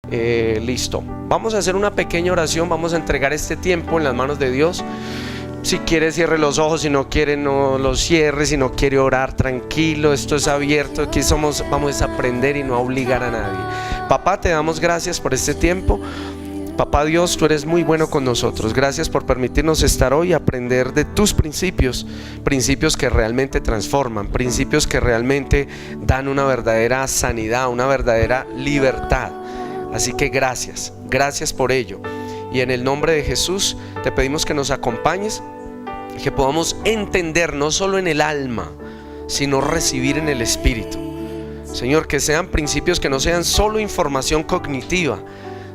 Listo. Vamos a hacer una pequeña oración. Vamos a entregar este tiempo en las manos de Dios. Si quiere, cierre los ojos. Si no quiere, no los cierre. Si no quiere orar, tranquilo. Esto es abierto. Aquí vamos a aprender y no a obligar a nadie. Papá, te damos gracias por este tiempo. Papá Dios, tú eres muy bueno con nosotros. Gracias por permitirnos estar hoy y aprender de tus principios. Principios que realmente transforman. Principios que realmente dan una verdadera sanidad, una verdadera libertad. Así que gracias por ello. Y en el nombre de Jesús te pedimos que nos acompañes, que podamos entender no solo en el alma, sino recibir en el espíritu. Señor, que sean principios que no sean solo información cognitiva,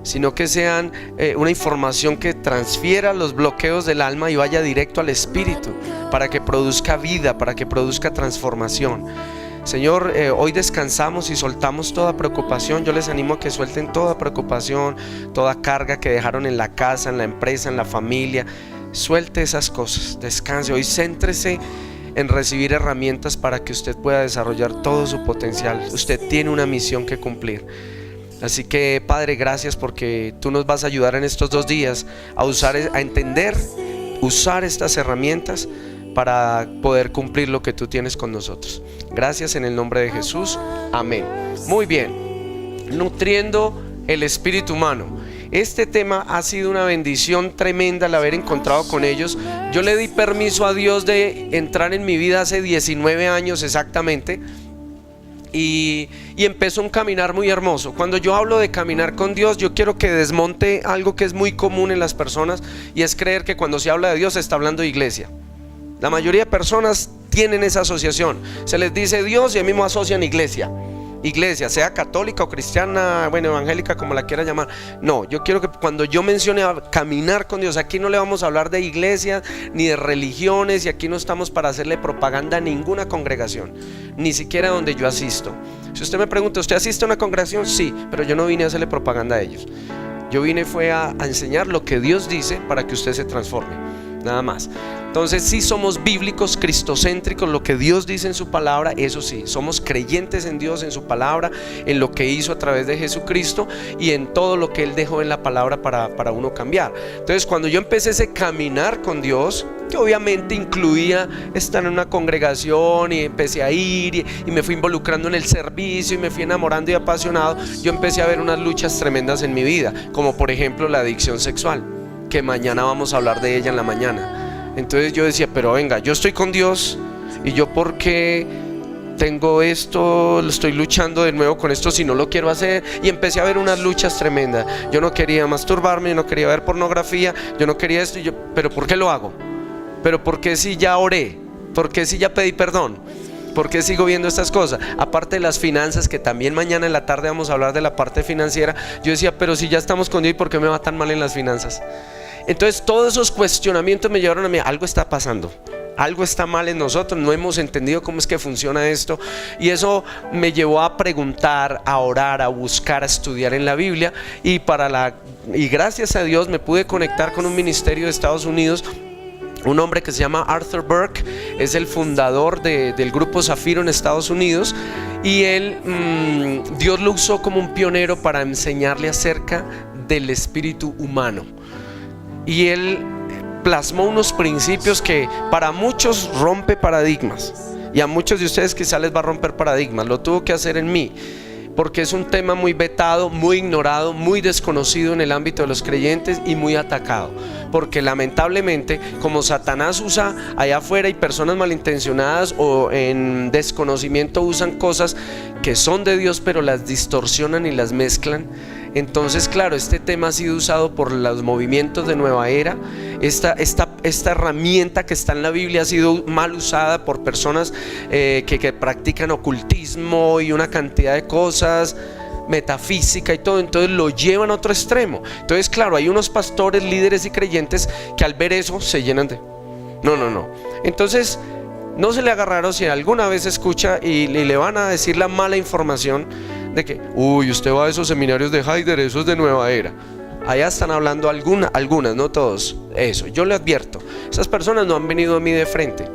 sino que sean una información que transfiera los bloqueos del alma y vaya directo al espíritu, para que produzca vida, para que produzca transformación. Señor, hoy descansamos y soltamos toda preocupación. Yo les animo a que suelten toda preocupación, toda carga que dejaron en la casa, en la empresa, en la familia. Suelte esas cosas, descanse. Hoy céntrese en recibir herramientas para que usted pueda desarrollar todo su potencial. Usted tiene una misión que cumplir. Así que, Padre, gracias porque tú nos vas a ayudar en estos 2 días a entender, usar estas herramientas para poder cumplir lo que tú tienes con nosotros. Gracias en el nombre de Jesús, amén. Muy bien, nutriendo el espíritu humano. Este tema ha sido una bendición tremenda al haber encontrado con ellos. Yo le di permiso a Dios de entrar en mi vida hace 19 años exactamente. Y empezó un caminar muy hermoso. Cuando yo hablo de caminar con Dios, yo quiero que desmonte algo que es muy común en las personas, y es creer que cuando se habla de Dios se está hablando de iglesia. La mayoría de personas tienen esa asociación. Se les dice Dios y ahí mismo asocian iglesia. Iglesia, sea católica o cristiana, bueno, evangélica, como la quiera llamar. No, yo quiero que cuando yo mencione a caminar con Dios, aquí no le vamos a hablar de iglesias ni de religiones, y aquí no estamos para hacerle propaganda a ninguna congregación, ni siquiera donde yo asisto. Si usted me pregunta, ¿usted asiste a una congregación? Sí, pero yo no vine a hacerle propaganda a ellos. Yo vine fue a enseñar lo que Dios dice para que usted se transforme, nada más. Entonces sí somos bíblicos, cristocéntricos, lo que Dios dice en su palabra, eso sí, somos creyentes en Dios, en su palabra, en lo que hizo a través de Jesucristo y en todo lo que Él dejó en la palabra para uno cambiar. Entonces cuando yo empecé ese caminar con Dios, que obviamente incluía estar en una congregación, y empecé a ir y me fui involucrando en el servicio y me fui enamorando y apasionado, yo empecé a ver unas luchas tremendas en mi vida, como por ejemplo la adicción sexual, que mañana vamos a hablar de ella en la mañana. Entonces yo decía, pero venga, yo estoy con Dios, y yo ¿por qué tengo esto? Estoy luchando de nuevo con esto si no lo quiero hacer. Y empecé a ver unas luchas tremendas. Yo no quería masturbarme, yo no quería ver pornografía, yo no quería esto, pero ¿por qué lo hago? Pero ¿por qué si ya oré? ¿Por qué si ya pedí perdón? ¿Por qué sigo viendo estas cosas? Aparte de las finanzas, que también mañana en la tarde vamos a hablar de la parte financiera. Yo decía, pero si ya estamos con Dios, ¿por qué me va tan mal en las finanzas? Entonces todos esos cuestionamientos me llevaron a mí, algo está pasando, algo está mal en nosotros, no hemos entendido cómo es que funciona esto. Y eso me llevó a preguntar, a orar, a buscar, a estudiar en la Biblia. Y gracias a Dios me pude conectar con un ministerio de Estados Unidos. Un hombre que se llama Arthur Burke, es el fundador del grupo Zafiro en Estados Unidos. Y él, Dios lo usó como un pionero para enseñarle acerca del espíritu humano. Y él plasmó unos principios que para muchos rompe paradigmas, y a muchos de ustedes quizá les va a romper paradigmas. Lo tuvo que hacer en mí, porque es un tema muy vetado, muy ignorado, muy desconocido en el ámbito de los creyentes y muy atacado, porque lamentablemente como Satanás usa allá afuera, y personas malintencionadas o en desconocimiento usan cosas que son de Dios pero las distorsionan y las mezclan. Entonces claro, este tema ha sido usado por los movimientos de nueva era. Esta herramienta que está en la Biblia ha sido mal usada por personas que practican ocultismo y una cantidad de cosas, metafísica y todo. Entonces lo llevan a otro extremo. Entonces claro, hay unos pastores, líderes y creyentes que al ver eso se llenan de no. Entonces no se le haga raro si alguna vez escucha y le van a decir la mala información de que usted va a esos seminarios de Heider, eso es de nueva era. Allá están hablando algunas, no todos. Eso, yo le advierto, esas personas no han venido a mí de frente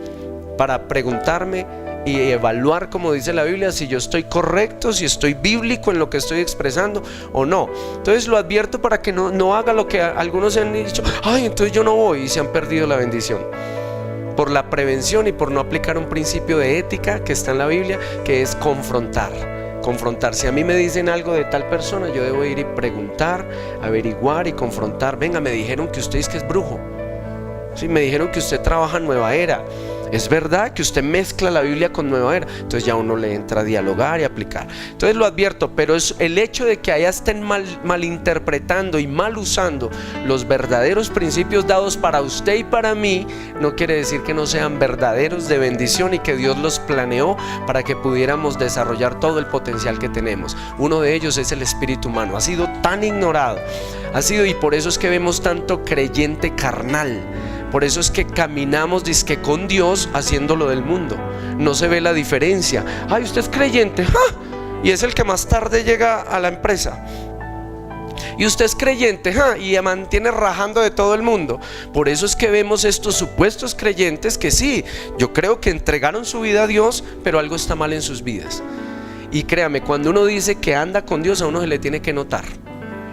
para preguntarme y evaluar, como dice la Biblia, si yo estoy correcto, si estoy bíblico en lo que estoy expresando o no. Entonces lo advierto para que no haga lo que algunos se han dicho: ay, entonces yo no voy, y se han perdido la bendición por la prevención y por no aplicar un principio de ética que está en la Biblia, que es confrontar. Si a mí me dicen algo de tal persona, yo debo ir y preguntar, averiguar y confrontar. Venga, me dijeron que usted es brujo. Sí, me dijeron que usted trabaja en Nueva Era. ¿Es verdad que usted mezcla la Biblia con Nueva Era? Entonces ya uno le entra a dialogar y aplicar. Entonces lo advierto, pero es el hecho de que allá estén malinterpretando y mal usando los verdaderos principios dados para usted y para mí, no quiere decir que no sean verdaderos de bendición y que Dios los planeó para que pudiéramos desarrollar todo el potencial que tenemos. Uno de ellos es el espíritu humano. Ha sido tan ignorado, y por eso es que vemos tanto creyente carnal. Por eso es que caminamos dizque con Dios haciendo lo del mundo. No se ve la diferencia. Ay, usted es creyente, ¡ja! Y es el que más tarde llega a la empresa. Y usted es creyente, ¡ja! Y mantiene rajando de todo el mundo. Por eso es que vemos estos supuestos creyentes que sí, yo creo que entregaron su vida a Dios, pero algo está mal en sus vidas. Y créame, cuando uno dice que anda con Dios, a uno se le tiene que notar,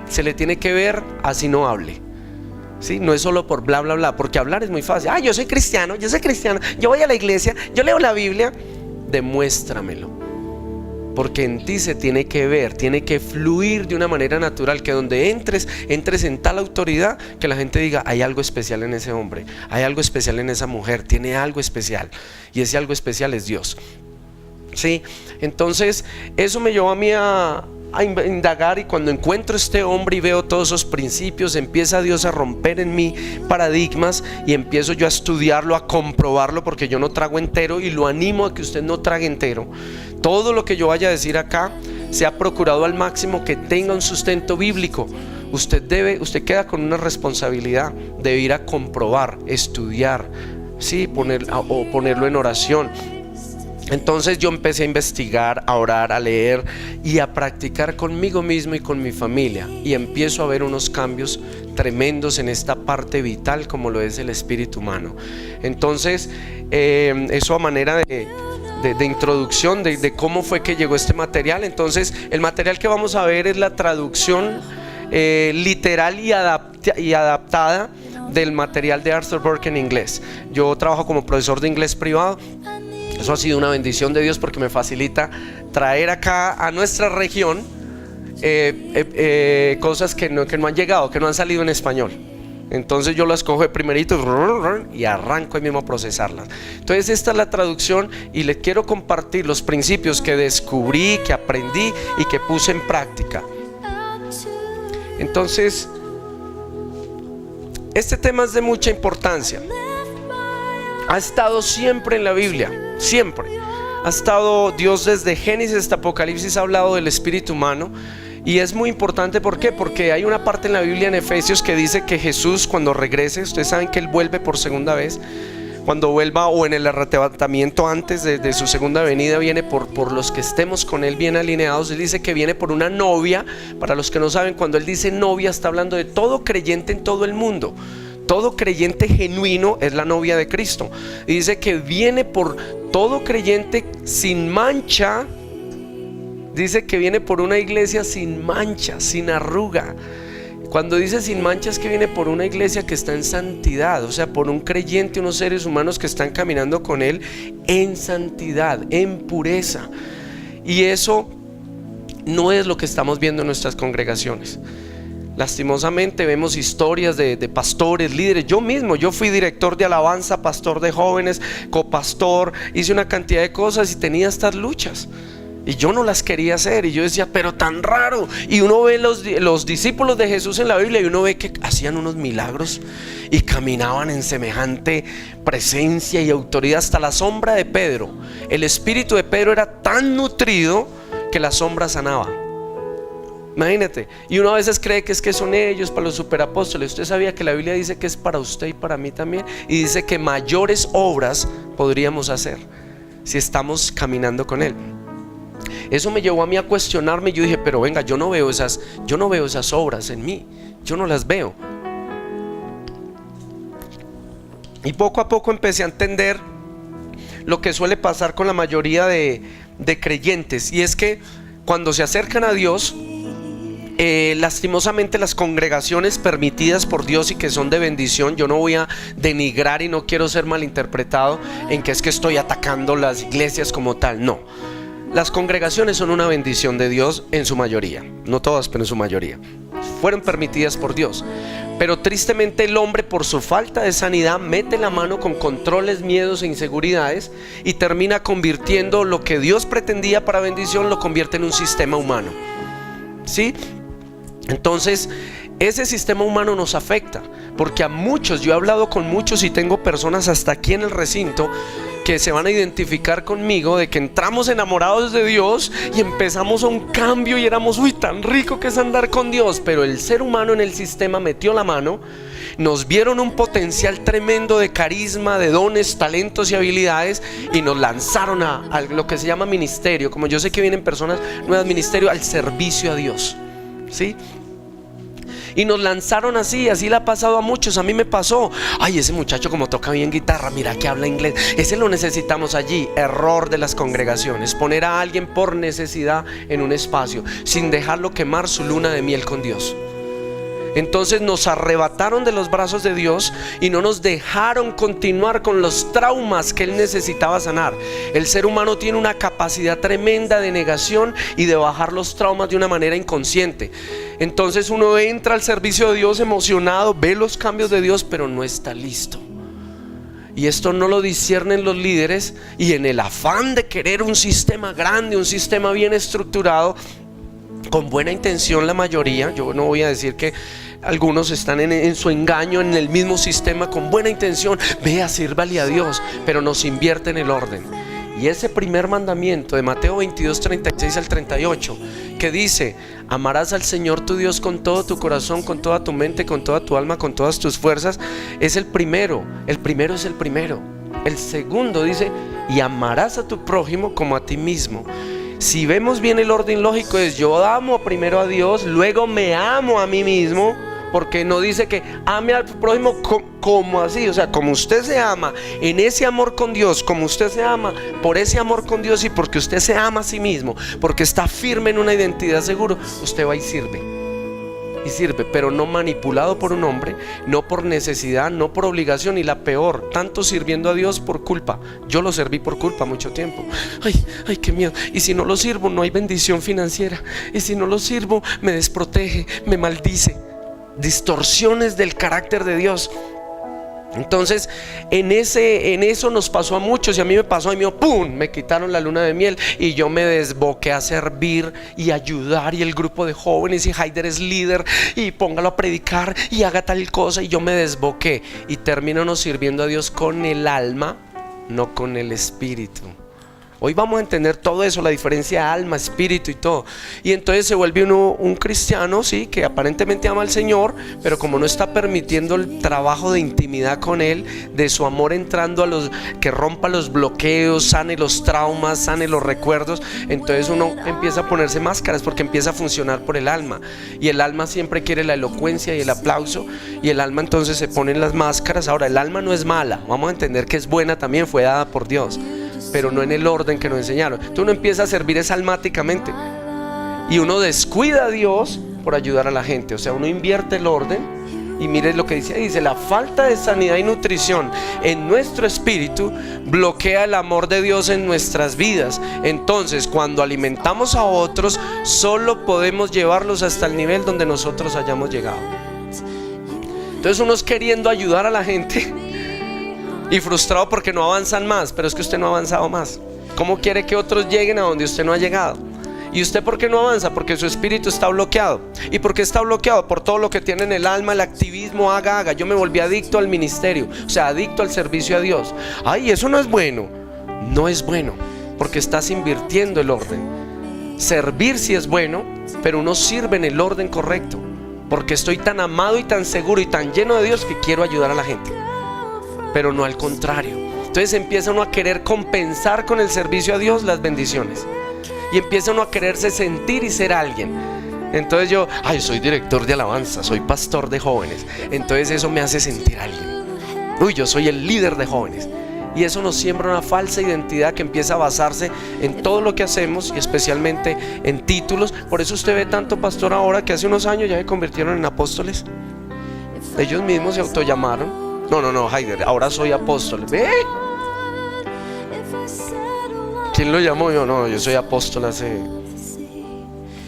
se le tiene que ver, así no hable. ¿Sí? No es solo por bla bla bla, porque hablar es muy fácil. Yo soy cristiano, yo voy a la iglesia, yo leo la Biblia. Demuéstramelo, porque en ti se tiene que ver, tiene que fluir de una manera natural, que donde entres en tal autoridad que la gente diga: hay algo especial en ese hombre, hay algo especial en esa mujer, tiene algo especial, y ese algo especial es Dios. ¿Sí? Entonces eso me llevó a mí a indagar, y cuando encuentro este hombre y veo todos esos principios, empieza Dios a romper en mí paradigmas y empiezo yo a estudiarlo, a comprobarlo, porque yo no trago entero, y lo animo a que usted no trague entero. Todo lo que yo vaya a decir acá se ha procurado al máximo que tenga un sustento bíblico. Usted queda con una responsabilidad de ir a comprobar, estudiar, ¿sí? Ponerlo en oración. Entonces yo empecé a investigar, a orar, a leer y a practicar conmigo mismo y con mi familia, y empiezo a ver unos cambios tremendos en esta parte vital como lo es el espíritu humano. Entonces eso a manera de introducción de cómo fue que llegó este material. Entonces el material que vamos a ver es la traducción literal y adaptada del material de Arthur Burke en inglés. Yo trabajo como profesor de inglés privado. Eso ha sido una bendición de Dios, porque me facilita traer acá a nuestra región cosas que no han llegado, que no han salido en español. Entonces yo las cojo de primerito y arranco ahí mismo a procesarlas. Entonces esta es la traducción, y les quiero compartir los principios que descubrí, que aprendí y que puse en práctica. Entonces este tema es de mucha importancia. Ha estado siempre en la Biblia, siempre. Ha estado Dios desde Génesis hasta Apocalipsis, ha hablado del espíritu humano. Y es muy importante, ¿por qué? Porque hay una parte en la Biblia, en Efesios, que dice que Jesús, cuando regrese, ustedes saben que Él vuelve por segunda vez. Cuando vuelva, o en el arrebatamiento antes de su segunda venida, viene por los que estemos con Él bien alineados. Él dice que viene por una novia. Para los que no saben, cuando Él dice novia, está hablando de todo creyente en todo el mundo. Todo creyente genuino es la novia de Cristo. Y dice que viene por todo creyente sin mancha. Dice que viene por una iglesia sin mancha, sin arruga. Cuando dice sin mancha, es que viene por una iglesia que está en santidad. O sea, por un creyente, unos seres humanos que están caminando con Él en santidad, en pureza. Y eso no es lo que estamos viendo en nuestras congregaciones. Lastimosamente vemos historias de pastores, líderes. Yo fui director de alabanza, pastor de jóvenes, copastor, hice una cantidad de cosas y tenía estas luchas, y yo no las quería hacer. Y yo decía, pero tan raro. Y uno ve los discípulos de Jesús en la Biblia, y uno ve que hacían unos milagros y caminaban en semejante presencia y autoridad. Hasta la sombra de Pedro, el espíritu de Pedro era tan nutrido que la sombra sanaba. Imagínate. Y uno a veces cree que son ellos, para los superapóstoles. Usted sabía que la Biblia dice que es para usted y para mí también, y dice que mayores obras podríamos hacer si estamos caminando con Él. Eso me llevó a mí a cuestionarme. Yo dije, pero venga, yo no veo esas obras en mí, yo no las veo. Y poco a poco empecé a entender lo que suele pasar con la mayoría de creyentes, y es que cuando se acercan a Dios, lastimosamente las congregaciones permitidas por Dios y que son de bendición, yo no voy a denigrar y no quiero ser malinterpretado en que es que estoy atacando las iglesias como tal, no. Las congregaciones son una bendición de Dios en su mayoría, no todas, pero en su mayoría fueron permitidas por Dios. Pero tristemente el hombre, por su falta de sanidad, mete la mano con controles, miedos e inseguridades y termina convirtiendo lo que Dios pretendía para bendición, lo convierte en un sistema humano, ¿sí? Entonces ese sistema humano nos afecta, porque a muchos, yo he hablado con muchos y tengo personas hasta aquí en el recinto que se van a identificar conmigo, de que entramos enamorados de Dios y empezamos a un cambio y éramos, uy, tan rico que es andar con Dios, pero el ser humano en el sistema metió la mano, nos vieron un potencial tremendo de carisma, de dones, talentos y habilidades, y nos lanzaron a lo que se llama ministerio, como yo sé que vienen personas nuevas, ministerio, al servicio a Dios, ¿sí? Y nos lanzaron así le ha pasado a muchos. A mí me pasó, ay, ese muchacho como toca bien guitarra, mira que habla inglés, ese lo necesitamos allí. Error de las congregaciones, poner a alguien por necesidad en un espacio, sin dejarlo quemar su luna de miel con Dios. Entonces nos arrebataron de los brazos de Dios y no nos dejaron continuar con los traumas que Él necesitaba sanar. El ser humano tiene una capacidad tremenda de negación y de bajar los traumas de una manera inconsciente. Entonces uno entra al servicio de Dios emocionado, ve los cambios de Dios, pero no está listo. Y esto no lo disciernen los líderes, y en el afán de querer un sistema grande, un sistema bien estructurado, con buena intención la mayoría, yo no voy a decir que algunos están en su engaño, en el mismo sistema con buena intención, vea, sírvale a Dios, pero nos invierten el orden. Y ese primer mandamiento de Mateo 22, 36 al 38, que dice: amarás al Señor tu Dios con todo tu corazón, con toda tu mente, con toda tu alma, con todas tus fuerzas, es el primero. El primero es el primero. El segundo dice: y amarás a tu prójimo como a ti mismo. Si vemos bien el orden lógico, es: yo amo primero a Dios, luego me amo a mí mismo. Porque no dice que ame al prójimo como así, o sea, como usted se ama en ese amor con Dios, como usted se ama por ese amor con Dios y porque usted se ama a sí mismo, porque está firme en una identidad segura, usted va y sirve, pero no manipulado por un hombre, no por necesidad, no por obligación, y la peor, tanto sirviendo a Dios por culpa. Yo lo serví por culpa mucho tiempo. Ay, qué miedo. Y si no lo sirvo, no hay bendición financiera. Y si no lo sirvo, me desprotege, me maldice. Distorsiones del carácter de Dios. Entonces en eso nos pasó a muchos, y a mí me pasó, y ¡pum!, me quitaron la luna de miel y yo me desboqué a servir y ayudar, y el grupo de jóvenes, y Haider es líder y póngalo a predicar y haga tal cosa, y yo me desboqué y terminamos sirviendo a Dios con el alma, no con el espíritu. Hoy vamos a entender todo eso, la diferencia de alma, espíritu y todo. Y entonces se vuelve uno un cristiano, sí, que aparentemente ama al Señor, pero como no está permitiendo el trabajo de intimidad con Él, de su amor entrando a que rompa los bloqueos, sane los traumas, sane los recuerdos, entonces uno empieza a ponerse máscaras, porque empieza a funcionar por el alma. Y el alma siempre quiere la elocuencia y el aplauso, y el alma entonces se pone en las máscaras. Ahora, el alma no es mala, vamos a entender que es buena también, fue dada por Dios, pero no en el orden que nos enseñaron. Entonces uno empieza a servir almáticamente y uno descuida a Dios por ayudar a la gente. O sea, uno invierte el orden. Y mire lo que dice: la falta de sanidad y nutrición en nuestro espíritu bloquea el amor de Dios en nuestras vidas. Entonces, cuando alimentamos a otros, solo podemos llevarlos hasta el nivel donde nosotros hayamos llegado. Entonces uno es queriendo ayudar a la gente y frustrado porque no avanzan más, pero es que usted no ha avanzado más. ¿Cómo quiere que otros lleguen a donde usted no ha llegado? ¿Y usted por qué no avanza? Porque su espíritu está bloqueado. ¿Y por qué está bloqueado? Por todo lo que tiene en el alma, el activismo, haga. Yo me volví adicto al ministerio, o sea, adicto al servicio a Dios. Ay, eso no es bueno. No es bueno, porque estás invirtiendo el orden. Servir sí es bueno, pero uno sirve en el orden correcto, porque estoy tan amado y tan seguro y tan lleno de Dios que quiero ayudar a la gente, pero no al contrario. Entonces empieza uno a querer compensar con el servicio a Dios las bendiciones, y empieza uno a quererse sentir y ser alguien. Entonces yo, soy director de alabanza, soy pastor de jóvenes, entonces eso me hace sentir alguien. Yo soy el líder de jóvenes. Y eso nos siembra una falsa identidad que empieza a basarse en todo lo que hacemos y especialmente en títulos. Por eso usted ve tanto pastor ahora que hace unos años ya se convirtieron en apóstoles. Ellos mismos se autollamaron. No, Heider, ahora soy apóstol. ¿Ve? ¿Quién lo llamó? Yo soy apóstol hace...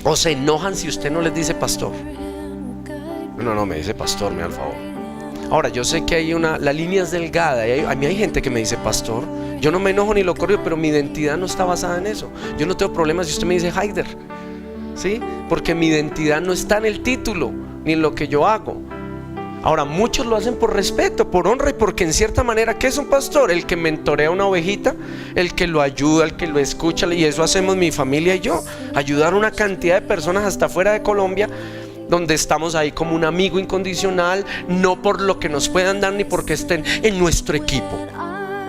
O se enojan si usted no les dice pastor. No, me dice pastor, me da el favor. Ahora, yo sé que hay la línea es delgada y a mí hay gente que me dice pastor. Yo no me enojo ni lo corro, pero mi identidad no está basada en eso. Yo no tengo problemas si usted me dice Heider, ¿sí? Porque mi identidad no está en el título ni en lo que yo hago. Ahora, muchos lo hacen por respeto, por honra y porque en cierta manera, ¿qué es un pastor? El que mentorea a una ovejita, el que lo ayuda, el que lo escucha. Y eso hacemos mi familia y yo, ayudar a una cantidad de personas hasta fuera de Colombia, donde estamos ahí como un amigo incondicional, no por lo que nos puedan dar ni porque estén en nuestro equipo,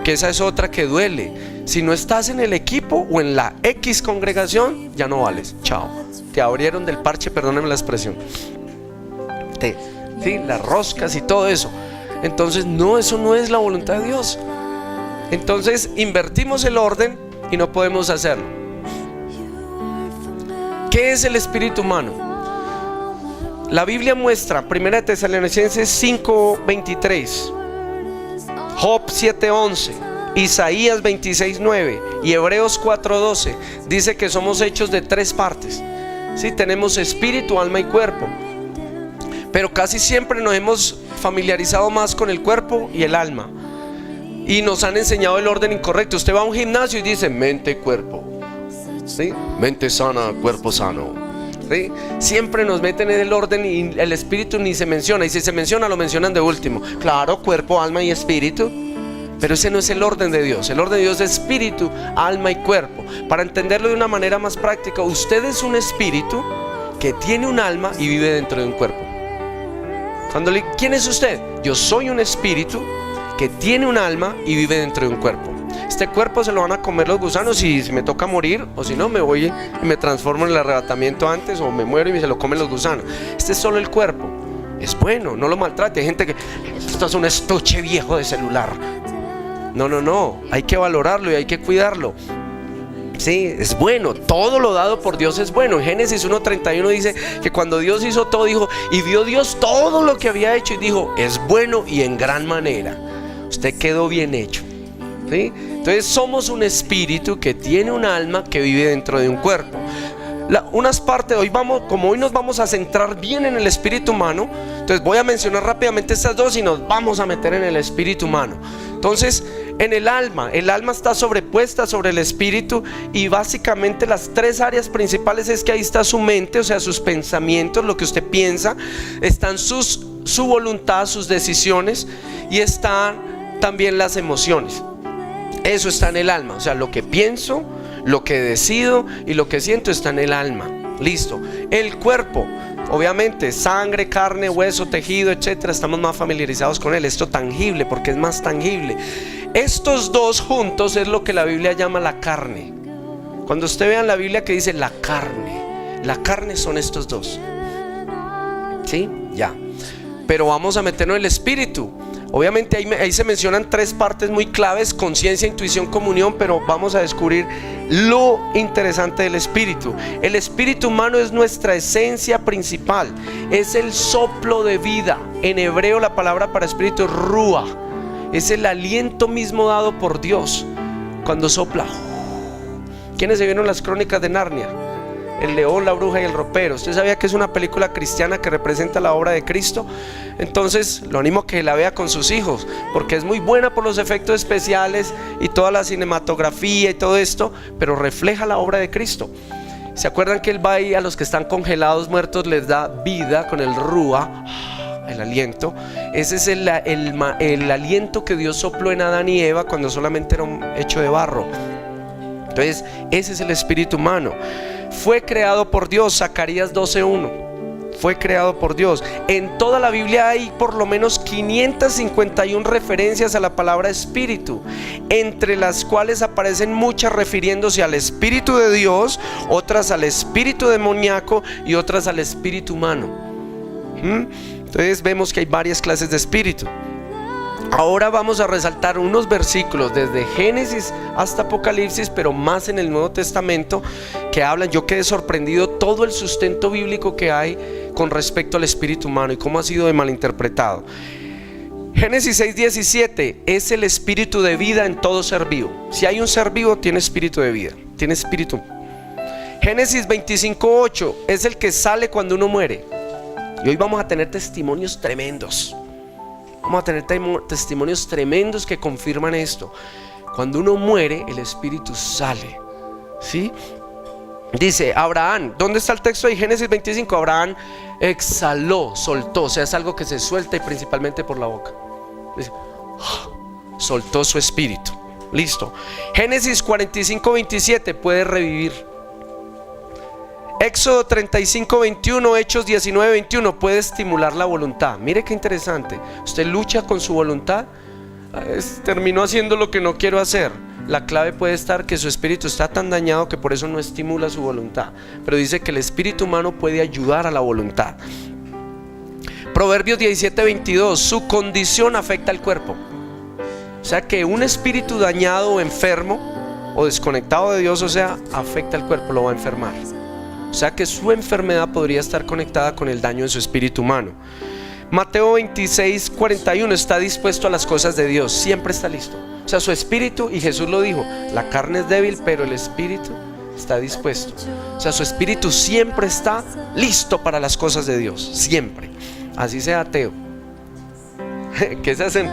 que esa es otra que duele. Si no estás en el equipo o en la X congregación, ya no vales, chao, te abrieron del parche, perdónenme la expresión, ¿sí? Las roscas y todo eso. Entonces eso no es la voluntad de Dios. Entonces invertimos el orden y no podemos hacerlo. ¿Qué es el espíritu humano? La Biblia muestra 1 Tesalonicenses 5:23, Job 7:11, Isaías 26:9 y Hebreos 4:12. Dice que somos hechos de 3 partes. ¿Sí? Tenemos espíritu, alma y cuerpo. Pero casi siempre nos hemos familiarizado más con el cuerpo y el alma. Y nos han enseñado el orden incorrecto. Usted va a un gimnasio y dice mente, cuerpo. ¿Sí? Mente sana, cuerpo sano. ¿Sí? Siempre nos meten en el orden y el espíritu ni se menciona. Y si se menciona, lo mencionan de último. Claro, cuerpo, alma y espíritu. Pero ese no es el orden de Dios. El orden de Dios es espíritu, alma y cuerpo. Para entenderlo de una manera más práctica, usted es un espíritu que tiene un alma y vive dentro de un cuerpo. ¿Quién es usted? Yo soy un espíritu que tiene un alma y vive dentro de un cuerpo. Este cuerpo se lo van a comer los gusanos y si me toca morir, o si no me voy y me transformo en el arrebatamiento antes, o me muero y se lo comen los gusanos. Este es solo el cuerpo. Es bueno, no lo maltrate. Hay gente que esto es un estuche viejo de celular. No, hay que valorarlo y hay que cuidarlo. Sí, es bueno, todo lo dado por Dios es bueno. En Génesis 1:31 dice que cuando Dios hizo todo, dijo, y vio Dios todo lo que había hecho y dijo, es bueno y en gran manera. Usted quedó bien hecho. ¿Sí? Entonces somos un espíritu que tiene un alma que vive dentro de un cuerpo. Unas partes, como hoy nos vamos a centrar bien en el espíritu humano, entonces voy a mencionar rápidamente estas dos y nos vamos a meter en el espíritu humano. Entonces, en el alma está sobrepuesta sobre el espíritu y básicamente las 3 áreas principales es que ahí está su mente, o sea, sus pensamientos, lo que usted piensa, están su voluntad, sus decisiones y están también las emociones. Eso está en el alma, o sea, lo que pienso, lo que decido y lo que siento está en el alma. Listo. El cuerpo, obviamente, sangre, carne, hueso, tejido, etcétera. Estamos más familiarizados con él. Esto tangible, porque es más tangible. Estos dos juntos es lo que la Biblia llama la carne. Cuando usted vea en la Biblia que dice la carne son estos dos. ¿Sí? Ya. Pero vamos a meternos en el espíritu. Obviamente ahí se mencionan 3 partes muy claves: conciencia, intuición, comunión. Pero vamos a descubrir lo interesante del espíritu. El espíritu humano es nuestra esencia principal, es el soplo de vida. En hebreo la palabra para espíritu es ruah. Es el aliento mismo dado por Dios cuando sopla. ¿Quiénes se vieron las crónicas de Narnia? El león, la bruja y el ropero. ¿Usted sabía que es una película cristiana que representa la obra de Cristo? Entonces lo animo a que la vea con sus hijos, porque es muy buena por los efectos especiales y toda la cinematografía y todo esto, pero refleja la obra de Cristo. ¿Se acuerdan que él va ahí a los que están congelados, muertos, les da vida con el ruah, el aliento? Ese es el aliento que Dios sopló en Adán y Eva cuando solamente era un hecho de barro. Entonces ese es el espíritu humano. Fue creado por Dios. Zacarías 12:1. Fue creado por Dios. En toda la Biblia hay por lo menos 551 referencias a la palabra espíritu, entre las cuales aparecen muchas refiriéndose al espíritu de Dios, otras al espíritu demoníaco y otras al espíritu humano. Entonces vemos que hay varias clases de espíritu. Ahora vamos a resaltar unos versículos desde Génesis hasta Apocalipsis, pero más en el Nuevo Testamento, que hablan. Yo quedé sorprendido todo el sustento bíblico que hay con respecto al espíritu humano y cómo ha sido de malinterpretado. Génesis 6:17 es el espíritu de vida en todo ser vivo. Si hay un ser vivo, tiene espíritu de vida, tiene espíritu. Génesis 25:8 es el que sale cuando uno muere. Y hoy vamos a tener testimonios tremendos. Vamos a tener testimonios tremendos que confirman esto. Cuando uno muere, el espíritu sale, ¿sí? Dice Abraham, ¿dónde está el texto de Génesis 25? Abraham exhaló, soltó, o sea, es algo que se suelta y principalmente por la boca. Dice, soltó su espíritu. Listo. Génesis 45:27 puede revivir. Éxodo 35:21, Hechos 19:21 puede estimular la voluntad. Mire qué interesante. Usted lucha con su voluntad, terminó haciendo lo que no quiero hacer. La clave puede estar que su espíritu está tan dañado que por eso no estimula su voluntad. Pero dice que el espíritu humano puede ayudar a la voluntad. Proverbios 17:22, su condición afecta al cuerpo. O sea que un espíritu dañado o enfermo o desconectado de Dios, o sea, afecta al cuerpo, lo va a enfermar. O sea que su enfermedad podría estar conectada con el daño de su espíritu humano. Mateo 26:41, está dispuesto a las cosas de Dios, siempre está listo. O sea, su espíritu, y Jesús lo dijo, la carne es débil, pero el espíritu está dispuesto. O sea, su espíritu siempre está listo para las cosas de Dios, siempre. Así sea ateo. ¿Qué se hacen?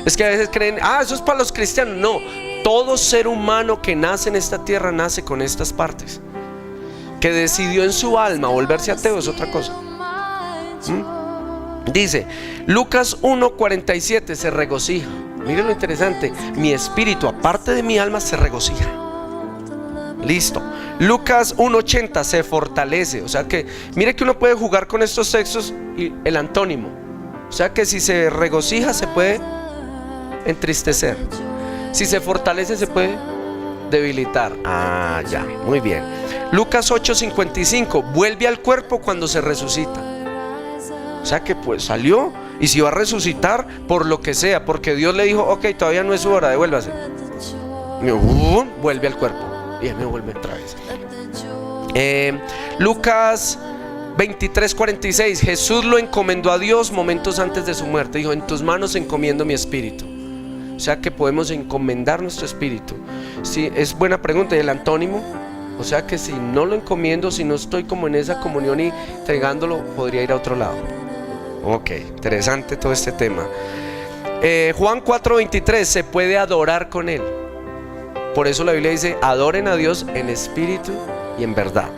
Es que a veces creen, eso es para los cristianos. No, todo ser humano que nace en esta tierra nace con estas partes. Que decidió en su alma volverse ateo es otra cosa. Dice Lucas 1:47, se regocija. Miren lo interesante, mi espíritu aparte de mi alma se regocija. Listo. Lucas 1:80, se fortalece. O sea que mire que uno puede jugar con estos textos y el antónimo. O sea que si se regocija se puede entristecer. Si se fortalece se puede debilitar. Ya, muy bien. Lucas 8:55, vuelve al cuerpo cuando se resucita. O sea que pues salió, y si va a resucitar por lo que sea, porque Dios le dijo, ok, todavía no es su hora, devuélvase. Vuelve al cuerpo. Y él me vuelve otra vez. Lucas 23:46, Jesús lo encomendó a Dios momentos antes de su muerte. Dijo, en tus manos encomiendo mi espíritu. O sea que podemos encomendar nuestro espíritu. Sí, es buena pregunta. ¿Y el antónimo? O sea que si no lo encomiendo, si no estoy como en esa comunión y entregándolo, podría ir a otro lado. Ok, interesante todo este tema. Juan 4:23, se puede adorar con él. Por eso la Biblia dice, adoren a Dios en espíritu y en verdad.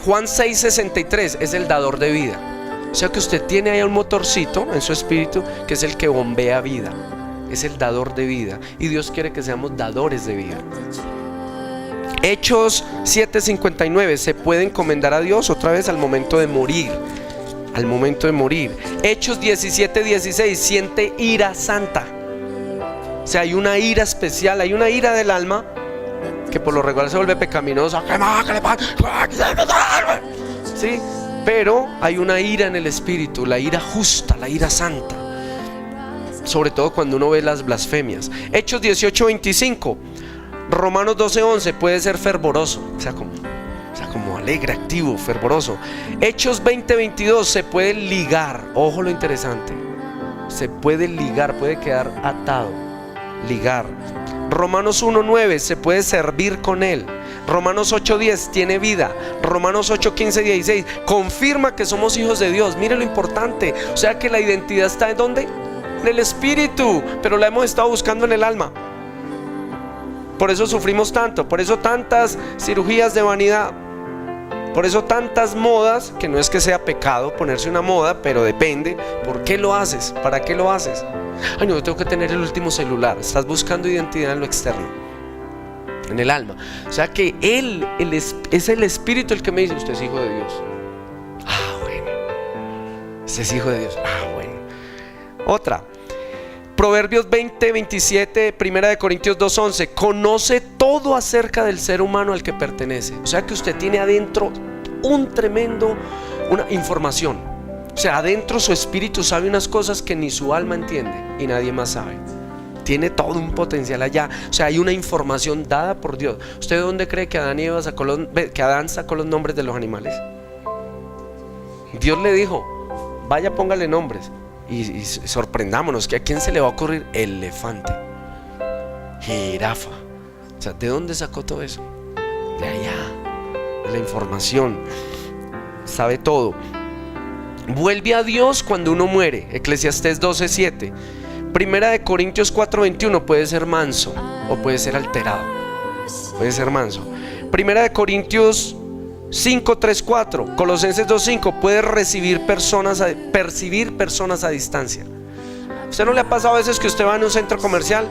Juan 6:63 es el dador de vida. O sea que usted tiene ahí un motorcito en su espíritu que es el que bombea vida. Es el dador de vida. Y Dios quiere que seamos dadores de vida. Hechos 7:59, se puede encomendar a Dios otra vez al momento de morir. Al momento de morir. Hechos 17:16, siente ira santa. O sea, hay una ira especial, hay una ira del alma que por lo regular se vuelve pecaminosa. Sí, pero hay una ira en el espíritu, la ira justa, la ira santa. Sobre todo cuando uno ve las blasfemias. Hechos 18:25, Romanos 12:11, puede ser fervoroso, o sea, como alegre, activo, fervoroso. Hechos 20:22, se puede ligar. Ojo lo interesante, se puede ligar, puede quedar atado, ligar. Romanos 1:9, se puede servir con él. Romanos 8:10, tiene vida. Romanos 8:15-16, confirma que somos hijos de Dios. Mire lo importante, o sea que la identidad está ¿en dónde? En el espíritu, pero la hemos estado buscando en el alma. Por eso sufrimos tanto, por eso tantas cirugías de vanidad, por eso tantas modas, que no es que sea pecado ponerse una moda, pero depende. ¿Por qué lo haces? ¿Para qué lo haces? Ay, no, yo tengo que tener el último celular. Estás buscando identidad en lo externo, en el alma. O sea que Él es el Espíritu el que me dice, usted es hijo de Dios. Bueno, usted es hijo de Dios. Bueno. Otra, Proverbios 20:27, 1 Corintios 2:11, conoce todo acerca del ser humano al que pertenece. O sea que usted tiene adentro una información. O sea, adentro su espíritu sabe unas cosas que ni su alma entiende y nadie más sabe. Tiene todo un potencial allá. O sea, hay una información dada por Dios. ¿Usted dónde cree que Adán sacó los nombres de los animales? Dios le dijo, vaya, póngale nombres. Y sorprendámonos, que a quién se le va a ocurrir: elefante, jirafa. O sea, ¿de dónde sacó todo eso? De allá, de la información. Sabe todo. Vuelve a Dios cuando uno muere. Eclesiastés 12:7. Primera de Corintios 4:21. Puede ser manso o puede ser alterado. Puede ser manso. Primera de Corintios 5:3-4. Colosenses 2:5. Puede percibir personas a distancia. ¿Usted no le ha pasado a veces que usted va en un centro comercial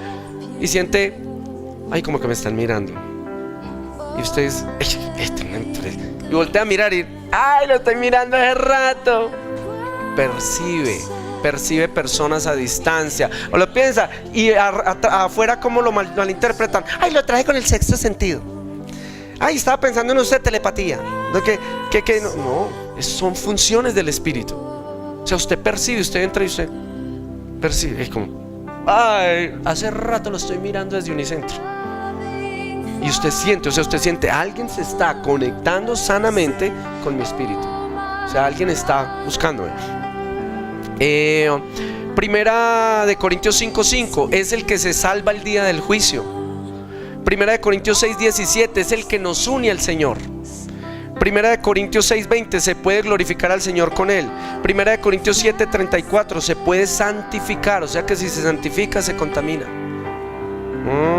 y siente, ay, como que me están mirando? Y usted dice, y voltea a mirar y, ay, lo estoy mirando hace rato. Percibe personas a distancia. O lo piensa y afuera como lo malinterpretan. Ay, lo traje con el sexto sentido. Ay, estaba pensando en usted, telepatía. No, son funciones del espíritu. O sea, usted percibe, usted entra y usted percibe. Es como, ay, hace rato lo estoy mirando desde Unicentro. Y usted siente, alguien se está conectando sanamente con mi espíritu. O sea, alguien está buscándome. Primera de Corintios 5:5. Es el que se salva el día del juicio. Primera de Corintios 6:17. Es el que nos une al Señor. Primera de Corintios 6:20. Se puede glorificar al Señor con él. Primera de Corintios 7:34. Se puede santificar. O sea que si se santifica, se contamina.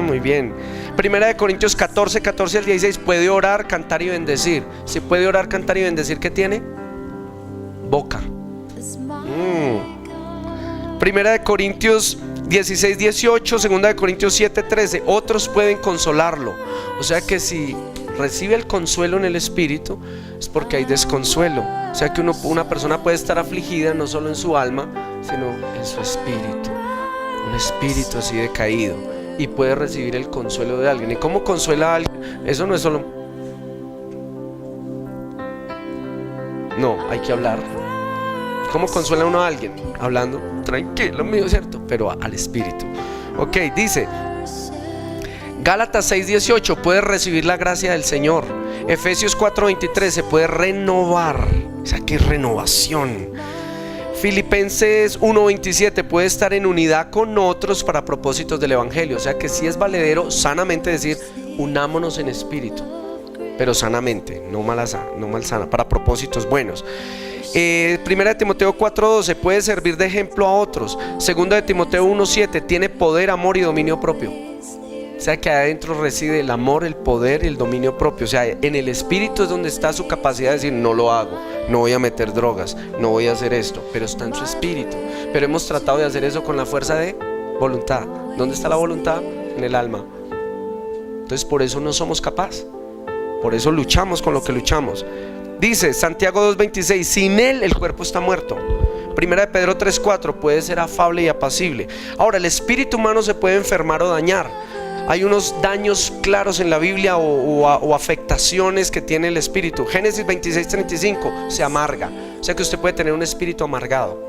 Muy bien. Primera de Corintios 14 al 16. Puede orar, cantar y bendecir. Si puede orar, cantar y bendecir, ¿qué tiene? Boca. Primera de Corintios 16:18. Segunda de Corintios 7:13. Otros pueden consolarlo. O sea que si recibe el consuelo en el espíritu, es porque hay desconsuelo. O sea que una persona puede estar afligida no solo en su alma, sino en su espíritu. Un espíritu así decaído. Y puede recibir el consuelo de alguien. ¿Y cómo consuela a alguien? Eso no es solo, no, hay que hablar. ¿Cómo consuela uno a alguien? Hablando, tranquilo mío, ¿cierto? Pero al espíritu. Ok, dice Gálatas 6:18. Puede recibir la gracia del Señor. Efesios 4:23. Se puede renovar. O sea, que renovación. Filipenses 1:27. Puede estar en unidad con otros para propósitos del evangelio. O sea que sí es valedero sanamente decir, unámonos en espíritu, pero sanamente, no malsana, para propósitos buenos. Primera de Timoteo 4:12. Puede servir de ejemplo a otros. Segunda de Timoteo 1:7. Tiene poder, amor y dominio propio. O sea que adentro reside el amor, el poder y el dominio propio. O sea, en el espíritu es donde está su capacidad de decir, no lo hago, no voy a meter drogas, no voy a hacer esto. Pero está en su espíritu. Pero hemos tratado de hacer eso con la fuerza de voluntad. ¿Dónde está la voluntad? En el alma. Entonces por eso no somos capaces. Por eso luchamos con lo que luchamos. Dice Santiago 2:26. Sin él el cuerpo está muerto. Primera de Pedro 3:4. Puede ser afable y apacible. Ahora, el espíritu humano se puede enfermar o dañar. Hay unos daños claros en la Biblia o afectaciones que tiene el espíritu. Génesis 26:35. Se amarga. O sea que usted puede tener un espíritu amargado.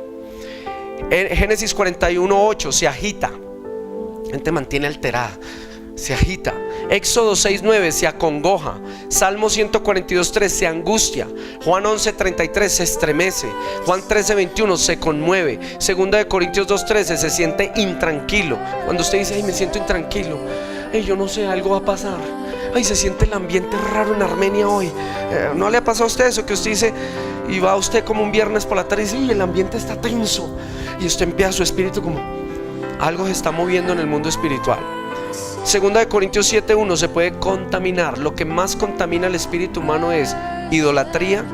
En Génesis 41:8. Se agita. La gente mantiene alterada. Se agita. Éxodo 6:9. Se acongoja. Salmo 142:3. Se angustia. Juan 11:33. Se estremece. Juan 13:21. Se conmueve. Segunda de Corintios 2:13. Se siente intranquilo. Cuando usted dice, ay, me siento intranquilo, ay, yo no sé, algo va a pasar. Ay, se siente el ambiente raro en Armenia hoy. ¿No le ha pasado a usted eso? Que usted dice, y va usted como un viernes por la tarde y dice, uy, el ambiente está tenso. Y usted empieza su espíritu como, algo se está moviendo en el mundo espiritual. Segunda de Corintios 7:1. Se puede contaminar. Lo que más contamina al espíritu humano es idolatría,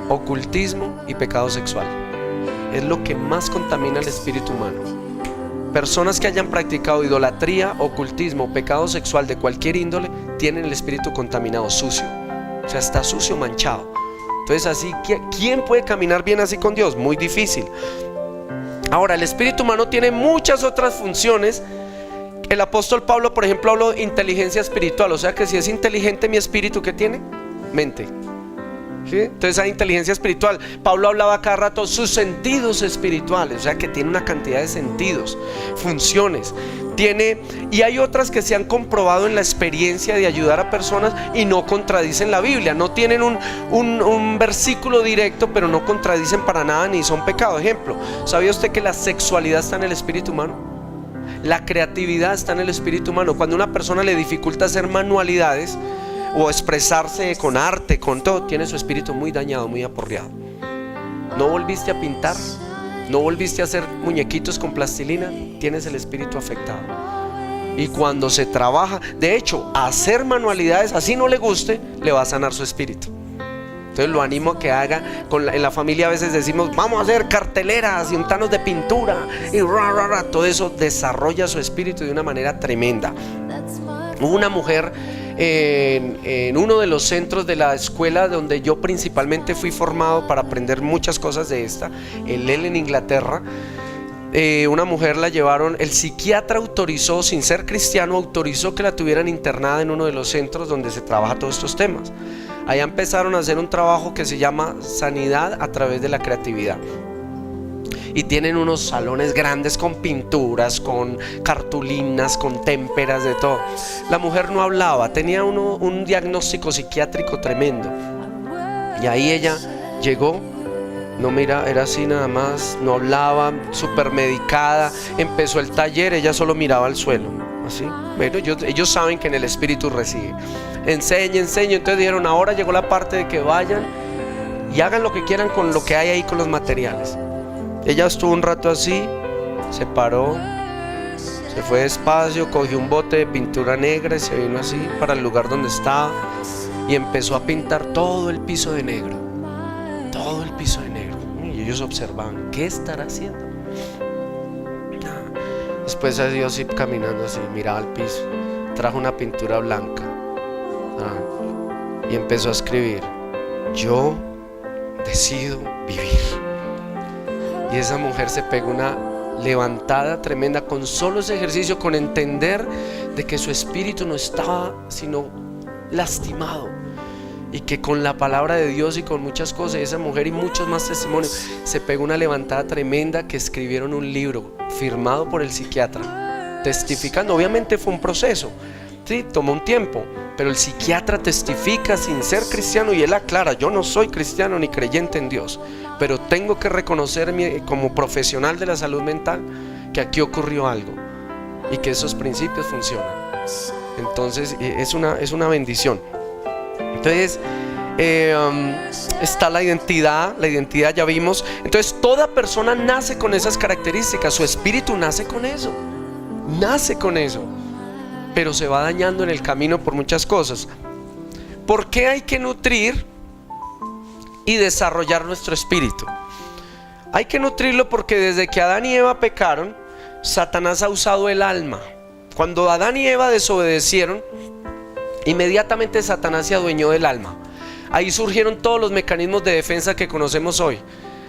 ocultismo y pecado sexual. Es lo que más contamina al espíritu humano. Personas que hayan practicado idolatría, ocultismo, pecado sexual de cualquier índole, tienen el espíritu contaminado, sucio. O sea, está sucio, manchado. Entonces así, ¿quién puede caminar bien así con Dios? Muy difícil. Ahora, el espíritu humano tiene muchas otras funciones. El apóstol Pablo, por ejemplo, habló de inteligencia espiritual. O sea que si es inteligente mi espíritu, ¿qué tiene? Mente. ¿sí? Entonces hay inteligencia espiritual. Pablo hablaba cada rato sus sentidos espirituales, o sea que tiene una cantidad de sentidos, funciones. Y hay otras que se han comprobado en la experiencia de ayudar a personas y no contradicen la Biblia. No tienen un versículo directo, pero no contradicen para nada ni son pecado. Ejemplo, ¿sabía usted que la sexualidad está en el espíritu humano? La creatividad está en el espíritu humano. Cuando a una persona le dificulta hacer manualidades o expresarse con arte, con todo, tiene su espíritu muy dañado, muy aporreado. ¿No volviste a pintar? ¿No volviste a hacer muñequitos con plastilina? Tienes el espíritu afectado. Y cuando se trabaja, de hecho, hacer manualidades, así no le guste, le va a sanar su espíritu. Entonces lo animo a que haga. En la familia a veces decimos, vamos a hacer carteleras y untanos de pintura y todo eso desarrolla su espíritu de una manera tremenda. Hubo una mujer en uno de los centros de la escuela donde yo principalmente fui formado para aprender muchas cosas de esta, en Yale, en Inglaterra. Una mujer la llevaron, el psiquiatra autorizó, sin ser cristiano, autorizó que la tuvieran internada en uno de los centros donde se trabaja todos estos temas. Allá empezaron a hacer un trabajo que se llama sanidad a través de la creatividad. Y tienen unos salones grandes con pinturas, con cartulinas, con témperas, de todo. La mujer no hablaba, tenía un diagnóstico psiquiátrico tremendo. Y ahí ella llegó, no mira, era así nada más, no hablaba, súper medicada. Empezó el taller, ella solo miraba al suelo, así. Bueno, ellos saben que en el espíritu recibe. Enseña. Entonces dijeron, ahora llegó la parte de que vayan y hagan lo que quieran con lo que hay ahí, con los materiales. Ella estuvo un rato así, se paró, se fue despacio, cogió un bote de pintura negra y se vino así para el lugar donde estaba y empezó a pintar todo el piso de negro. Todo el piso de negro. Y ellos observaban, ¿qué estará haciendo? Después se dio así caminando así, miraba al piso, trajo una pintura blanca y empezó a escribir, yo decido vivir. Y esa mujer se pegó una levantada tremenda con solo ese ejercicio, con entender de que su espíritu no estaba sino lastimado, y que con la palabra de Dios y con muchas cosas, esa mujer y muchos más testimonios, se pegó una levantada tremenda, que escribieron un libro firmado por el psiquiatra testificando. Obviamente fue un proceso, sí, tomó un tiempo, pero el psiquiatra testifica sin ser cristiano y él aclara, yo no soy cristiano ni creyente en Dios, pero tengo que reconocerme como profesional de la salud mental que aquí ocurrió algo y que esos principios funcionan. Entonces es una bendición. Entonces está la identidad ya vimos. Entonces toda persona nace con esas características, su espíritu nace con eso, pero se va dañando en el camino por muchas cosas. ¿Por qué hay que nutrir y desarrollar nuestro espíritu? Hay que nutrirlo porque desde que Adán y Eva pecaron, Satanás ha usado el alma. Cuando Adán y Eva desobedecieron, inmediatamente Satanás se adueñó del alma. Ahí surgieron todos los mecanismos de defensa que conocemos hoy.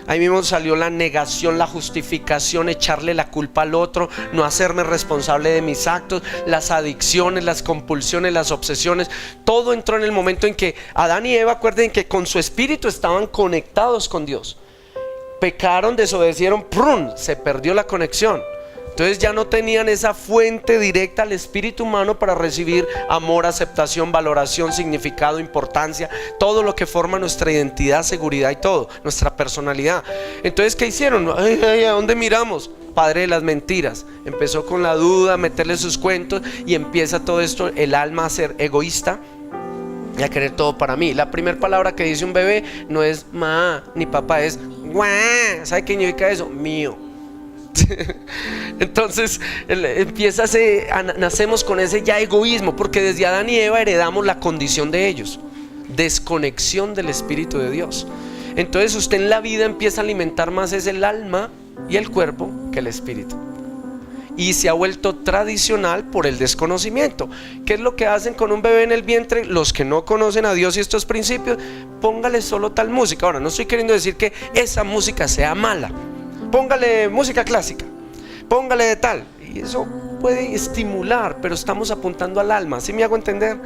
Ahí mismo salió la negación, la justificación, echarle la culpa al otro, no hacerme responsable de mis actos, las adicciones, las compulsiones, las obsesiones. Todo entró en el momento en que Adán y Eva, acuerden que con su espíritu estaban conectados con Dios. Pecaron, desobedecieron, ¡prum!, se perdió la conexión. Entonces ya no tenían esa fuente directa al espíritu humano para recibir amor, aceptación, valoración, significado, importancia, todo lo que forma nuestra identidad, seguridad y todo, nuestra personalidad. Entonces, ¿qué hicieron? ¿A dónde miramos? Padre de las mentiras. Empezó con la duda, a meterle sus cuentos, y empieza todo esto, el alma a ser egoísta y a querer todo para mí. La primera palabra que dice un bebé no es ma ni papá, es guá. ¿Sabe qué significa eso? Mío. Entonces nacemos con ese ya egoísmo, porque desde Adán y Eva heredamos la condición de ellos, desconexión del Espíritu de Dios. Entonces usted en la vida empieza a alimentar más es el alma y el cuerpo que el espíritu, y se ha vuelto tradicional por el desconocimiento. ¿Qué es lo que hacen con un bebé en el vientre? Los que no conocen a Dios y estos principios, póngale solo tal música. Ahora, no estoy queriendo decir que esa música sea mala. Póngale música clásica, póngale de tal, y eso puede estimular, pero estamos apuntando al alma. ¿Sí me hago entender?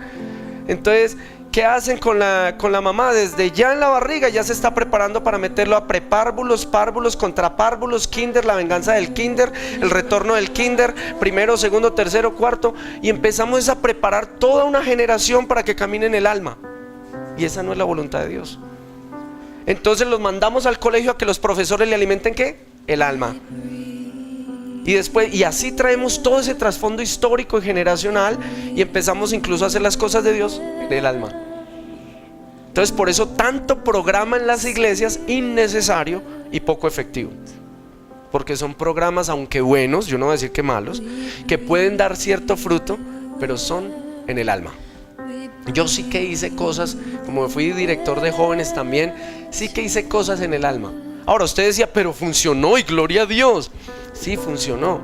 Entonces, ¿qué hacen con la mamá? Desde ya en la barriga ya se está preparando para meterlo a prepárvulos, párvulos, contrapárvulos, kinder, la venganza del kinder, el retorno del kinder, primero, segundo, tercero, cuarto, y empezamos a preparar toda una generación para que camine en el alma. Y esa no es la voluntad de Dios. Entonces los mandamos al colegio a que los profesores le alimenten ¿qué? El alma. Y después, y así traemos todo ese trasfondo histórico y generacional, y empezamos incluso a hacer las cosas de Dios del alma. Entonces por eso tanto programa en las iglesias innecesario y poco efectivo, porque son programas, aunque buenos, yo no voy a decir que malos, que pueden dar cierto fruto, pero son en el alma. Yo sí que hice cosas, como fui director de jóvenes también, sí que hice cosas en el alma. Ahora usted decía, pero funcionó y gloria a Dios. Sí, funcionó,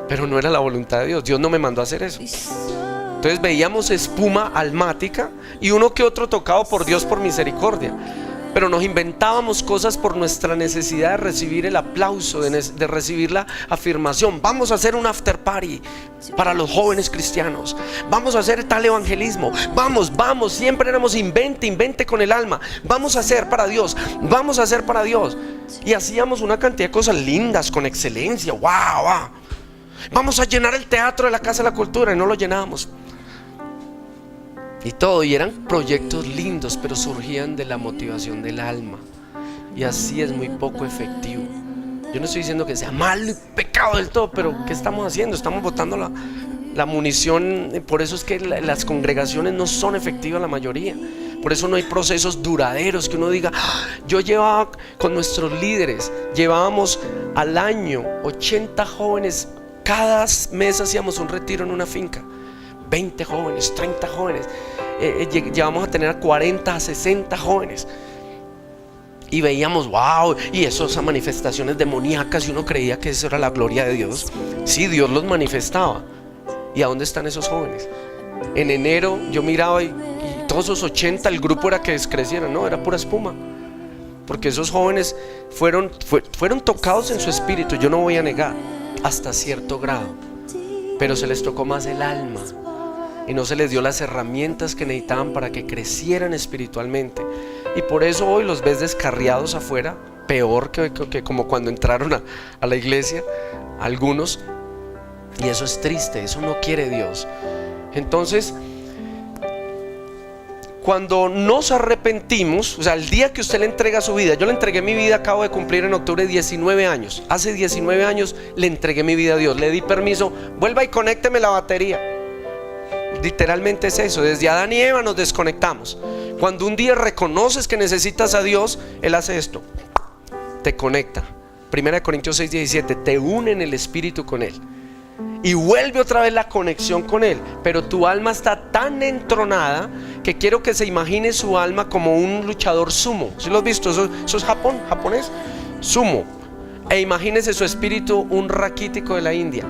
pero no era la voluntad de Dios. Dios no me mandó a hacer eso. Entonces veíamos espuma almática y uno que otro tocado por Dios por misericordia, pero nos inventábamos cosas por nuestra necesidad de recibir el aplauso, de recibir la afirmación. Vamos a hacer un after party para los jóvenes cristianos, vamos a hacer tal evangelismo, vamos, siempre éramos invente con el alma, vamos a hacer para Dios, vamos a hacer para Dios. Y hacíamos una cantidad de cosas lindas, con excelencia, wow. Vamos a llenar el teatro de la Casa de la Cultura, y no lo llenábamos. Y todo, y eran proyectos lindos, pero surgían de la motivación del alma. Y así es muy poco efectivo. Yo no estoy diciendo que sea mal, pecado del todo, pero ¿qué estamos haciendo? Estamos botando la munición. Por eso es que las congregaciones no son efectivas la mayoría. Por eso no hay procesos duraderos que uno diga, yo llevaba con nuestros líderes, llevábamos al año 80 jóvenes, cada mes hacíamos un retiro en una finca, 20 jóvenes, 30 jóvenes, llevamos a tener a 40, a 60 jóvenes. Y veíamos, wow, y esas manifestaciones demoníacas, y uno creía que eso era la gloria de Dios. Sí, Dios los manifestaba. ¿Y a dónde están esos jóvenes? En enero yo miraba y todos esos 80, el grupo era que descrecieron, no, era pura espuma. Porque esos jóvenes fueron tocados en su espíritu, yo no voy a negar, hasta cierto grado, pero se les tocó más el alma y no se les dio las herramientas que necesitaban para que crecieran espiritualmente. Y por eso hoy los ves descarriados afuera, peor que como cuando entraron a la iglesia algunos. Y eso es triste, eso no quiere Dios. Entonces, cuando nos arrepentimos, o sea, el día que usted le entrega su vida, yo le entregué mi vida, acabo de cumplir en octubre 19 años. Hace 19 años le entregué mi vida a Dios, le di permiso, vuelva y conécteme la batería. Literalmente es eso, desde Adán y Eva nos desconectamos. Cuando un día reconoces que necesitas a Dios, Él hace esto, te conecta. 1 Corintios 6:17, te une en el espíritu con Él y vuelve otra vez la conexión con Él. Pero tu alma está tan entronada que quiero que se imagine su alma como un luchador sumo. ¿Sí lo has visto? Eso es japonés, sumo. E imagínese su espíritu un raquítico de la India,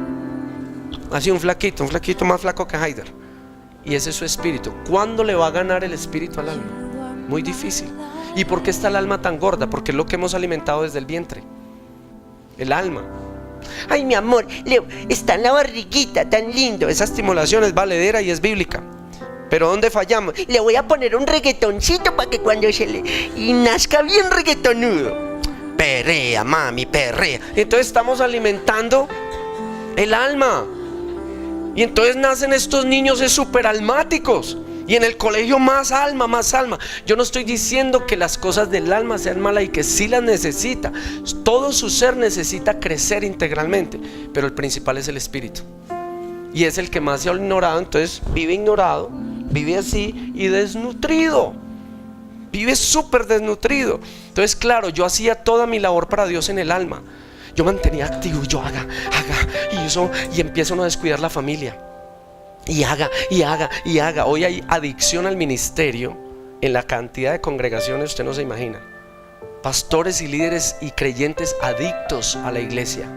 así un flaquito más flaco que Haider. Y ese es su espíritu. ¿Cuándo le va a ganar el espíritu al alma? Muy difícil. ¿Y por qué está el alma tan gorda? Porque es lo que hemos alimentado desde el vientre, el alma. Ay, mi amor, Leo, está en la barriguita, tan lindo. Esa estimulación es valedera y es bíblica. Pero ¿dónde fallamos? Le voy a poner un reggaetoncito para que cuando se le y nazca bien reggaetonudo. Perrea, mami, perrea. Entonces estamos alimentando el alma. Y entonces nacen estos niños súper almáticos. Y en el colegio más alma. Yo no estoy diciendo que las cosas del alma sean malas y que sí las necesita. Todo su ser necesita crecer integralmente. Pero el principal es el espíritu. Y es el que más se ha ignorado. Entonces vive ignorado, vive así y desnutrido. Vive súper desnutrido. Entonces claro, yo hacía toda mi labor para Dios en el alma. Yo mantenía activo, yo haga, y empiezo a no descuidar la familia. Y haga. Hoy hay adicción al ministerio en la cantidad de congregaciones, usted no se imagina. Pastores y líderes y creyentes adictos a la iglesia,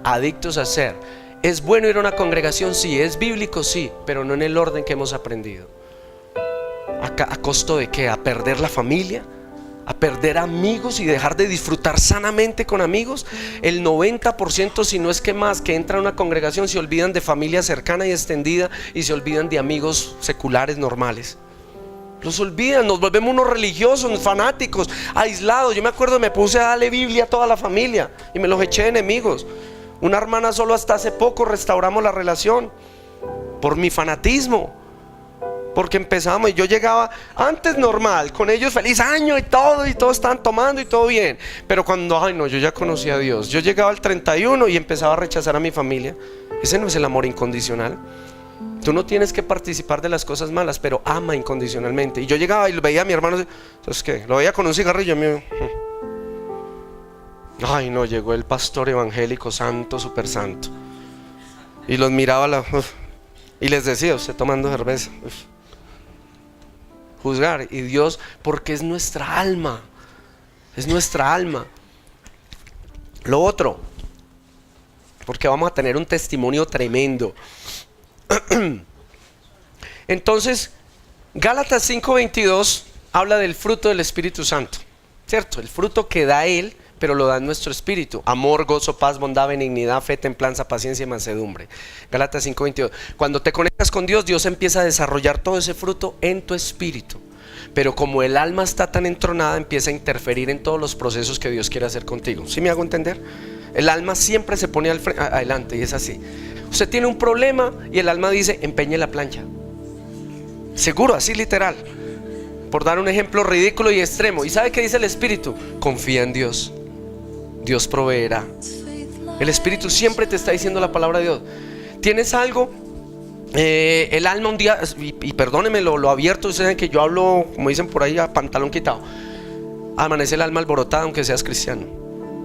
adictos a ser. ¿Es bueno ir a una congregación? Sí. ¿Es bíblico? Sí, pero no en el orden que hemos aprendido. ¿A costo de qué? ¿A perder la familia? a perder amigos y dejar de disfrutar sanamente con amigos. El 90%, si no es que más, que entra a una congregación se olvidan de familia cercana y extendida y se olvidan de amigos seculares normales. Los olvidan, nos volvemos unos religiosos, fanáticos, aislados. Yo me acuerdo, me puse a darle Biblia a toda la familia y me los eché de enemigos. Una hermana solo hasta hace poco restauramos la relación por mi fanatismo, porque empezamos y yo llegaba antes normal, con ellos feliz año y todos estaban tomando y todo bien. Pero cuando, ay no, yo ya conocí a Dios, yo llegaba al 31 y empezaba a rechazar a mi familia. Ese no es el amor incondicional. Tú no tienes que participar de las cosas malas, pero ama incondicionalmente. Y yo llegaba y lo veía a mi hermano, ¿sabes qué? Lo veía con un cigarrillo mío. Ay no, llegó el pastor evangélico santo, super santo. Y los miraba y les decía, usted tomando cerveza. Juzgar. Y Dios, porque es nuestra alma. Es nuestra alma. Lo otro, porque vamos a tener un testimonio tremendo. Entonces, Gálatas 5:22 habla del fruto del Espíritu Santo, ¿cierto? El fruto que da Él, pero lo da en nuestro espíritu: amor, gozo, paz, bondad, benignidad, fe, templanza, paciencia y mansedumbre. Gálatas 5:22. Cuando te conectas con Dios, Dios empieza a desarrollar todo ese fruto en tu espíritu. Pero como el alma está tan entronada, empieza a interferir en todos los procesos que Dios quiere hacer contigo. ¿Sí me hago entender? El alma siempre se pone adelante y es así. Usted tiene un problema y el alma dice, empeñe la plancha. Seguro, así literal. Por dar un ejemplo ridículo y extremo. ¿Y sabe qué dice el Espíritu? Confía en Dios. Dios proveerá. El Espíritu siempre te está diciendo la palabra de Dios. ¿Tienes algo? El alma un día, y perdóneme lo abierto, ustedes saben que yo hablo, como dicen por ahí, a pantalón quitado. Amanece el alma alborotada aunque seas cristiano.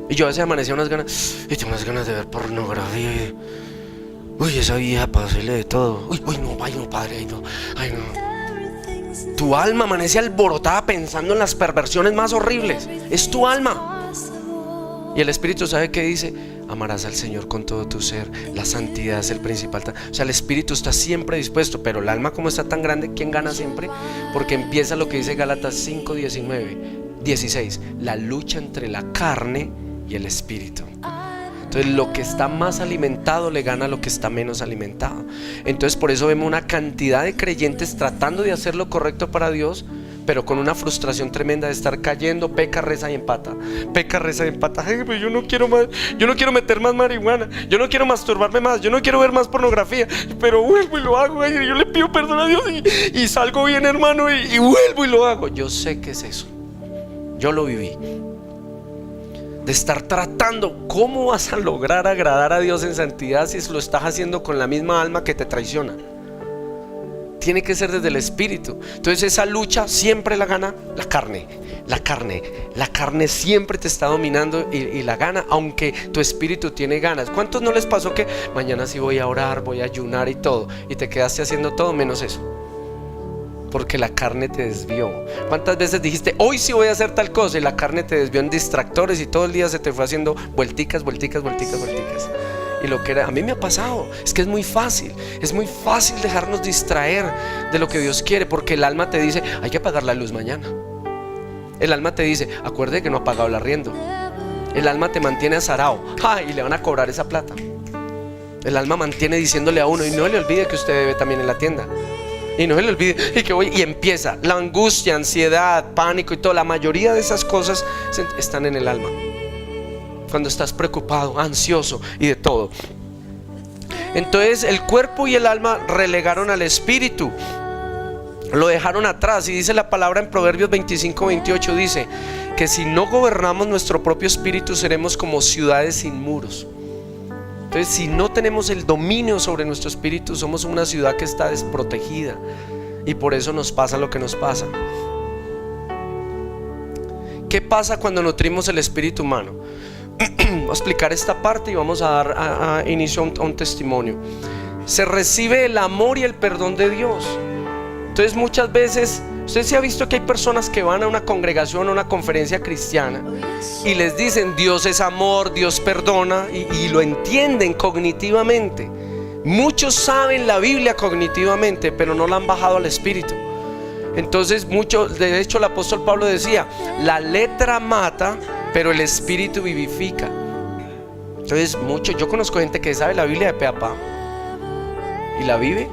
Y yo a veces amanecía unas ganas, y tengo unas ganas de ver pornografía. Uy, esa vieja para hacerle de todo. Uy, no, ay no, padre, ay no, ay no. Tu alma amanece alborotada pensando en las perversiones más horribles. Es tu alma. Y el Espíritu sabe qué dice: amarás al Señor con todo tu ser. La santidad es el principal. O sea, el Espíritu está siempre dispuesto. Pero el alma, como está tan grande, ¿quién gana siempre? Porque empieza lo que dice Gálatas 5:16. La lucha entre la carne y el Espíritu. Entonces lo que está más alimentado le gana a lo que está menos alimentado. Entonces por eso vemos una cantidad de creyentes tratando de hacer lo correcto para Dios, pero con una frustración tremenda de estar cayendo, peca, reza y empata. Peca, reza y empata. Ay, pues yo no quiero más, yo no quiero meter más marihuana, yo no quiero masturbarme más, yo no quiero ver más pornografía, pero vuelvo y lo hago. Ay, yo le pido perdón a Dios y salgo bien, hermano, y vuelvo y lo hago. Yo sé que es eso. Yo lo viví. De estar tratando, ¿cómo vas a lograr agradar a Dios en santidad si lo estás haciendo con la misma alma que te traiciona? Tiene que ser desde el Espíritu. Entonces esa lucha siempre la gana la carne. La carne siempre te está dominando y la gana, aunque tu espíritu tiene ganas. ¿Cuántos no les pasó que mañana sí voy a orar, voy a ayunar y todo, y te quedaste haciendo todo menos eso? Porque la carne te desvió. ¿Cuántas veces dijiste, hoy sí voy a hacer tal cosa, y la carne te desvió en distractores y todo el día se te fue haciendo vuelticas? Y lo que era, a mí me ha pasado, es que es muy fácil dejarnos distraer de lo que Dios quiere, porque el alma te dice, hay que apagar la luz mañana. El alma te dice, acuerde que no ha pagado el arriendo. El alma te mantiene azarado, y le van a cobrar esa plata. El alma mantiene diciéndole a uno, y no le olvide que usted debe también en la tienda. Y no se le olvide y empieza la angustia, ansiedad, pánico y todo. La mayoría de esas cosas están en el alma. Cuando estás preocupado, ansioso y de todo. Entonces el cuerpo y el alma relegaron al espíritu, lo dejaron atrás. Y dice la palabra en Proverbios 25:28, dice que si no gobernamos nuestro propio espíritu, seremos como ciudades sin muros. Entonces, si no tenemos el dominio sobre nuestro espíritu, somos una ciudad que está desprotegida, y por eso nos pasa lo que nos pasa. ¿Qué pasa cuando nutrimos el espíritu humano? Voy a explicar esta parte y vamos a dar inicio a un testimonio. Se recibe el amor y el perdón de Dios. Entonces muchas veces, usted se ha visto que hay personas que van a una congregación, a una conferencia cristiana, y les dicen Dios es amor, Dios perdona, y lo entienden cognitivamente. Muchos saben la Biblia cognitivamente, pero no la han bajado al espíritu. Entonces de hecho el apóstol Pablo decía, la letra mata, pero el espíritu vivifica. Entonces yo conozco gente que sabe la Biblia de pe a pa y la vive,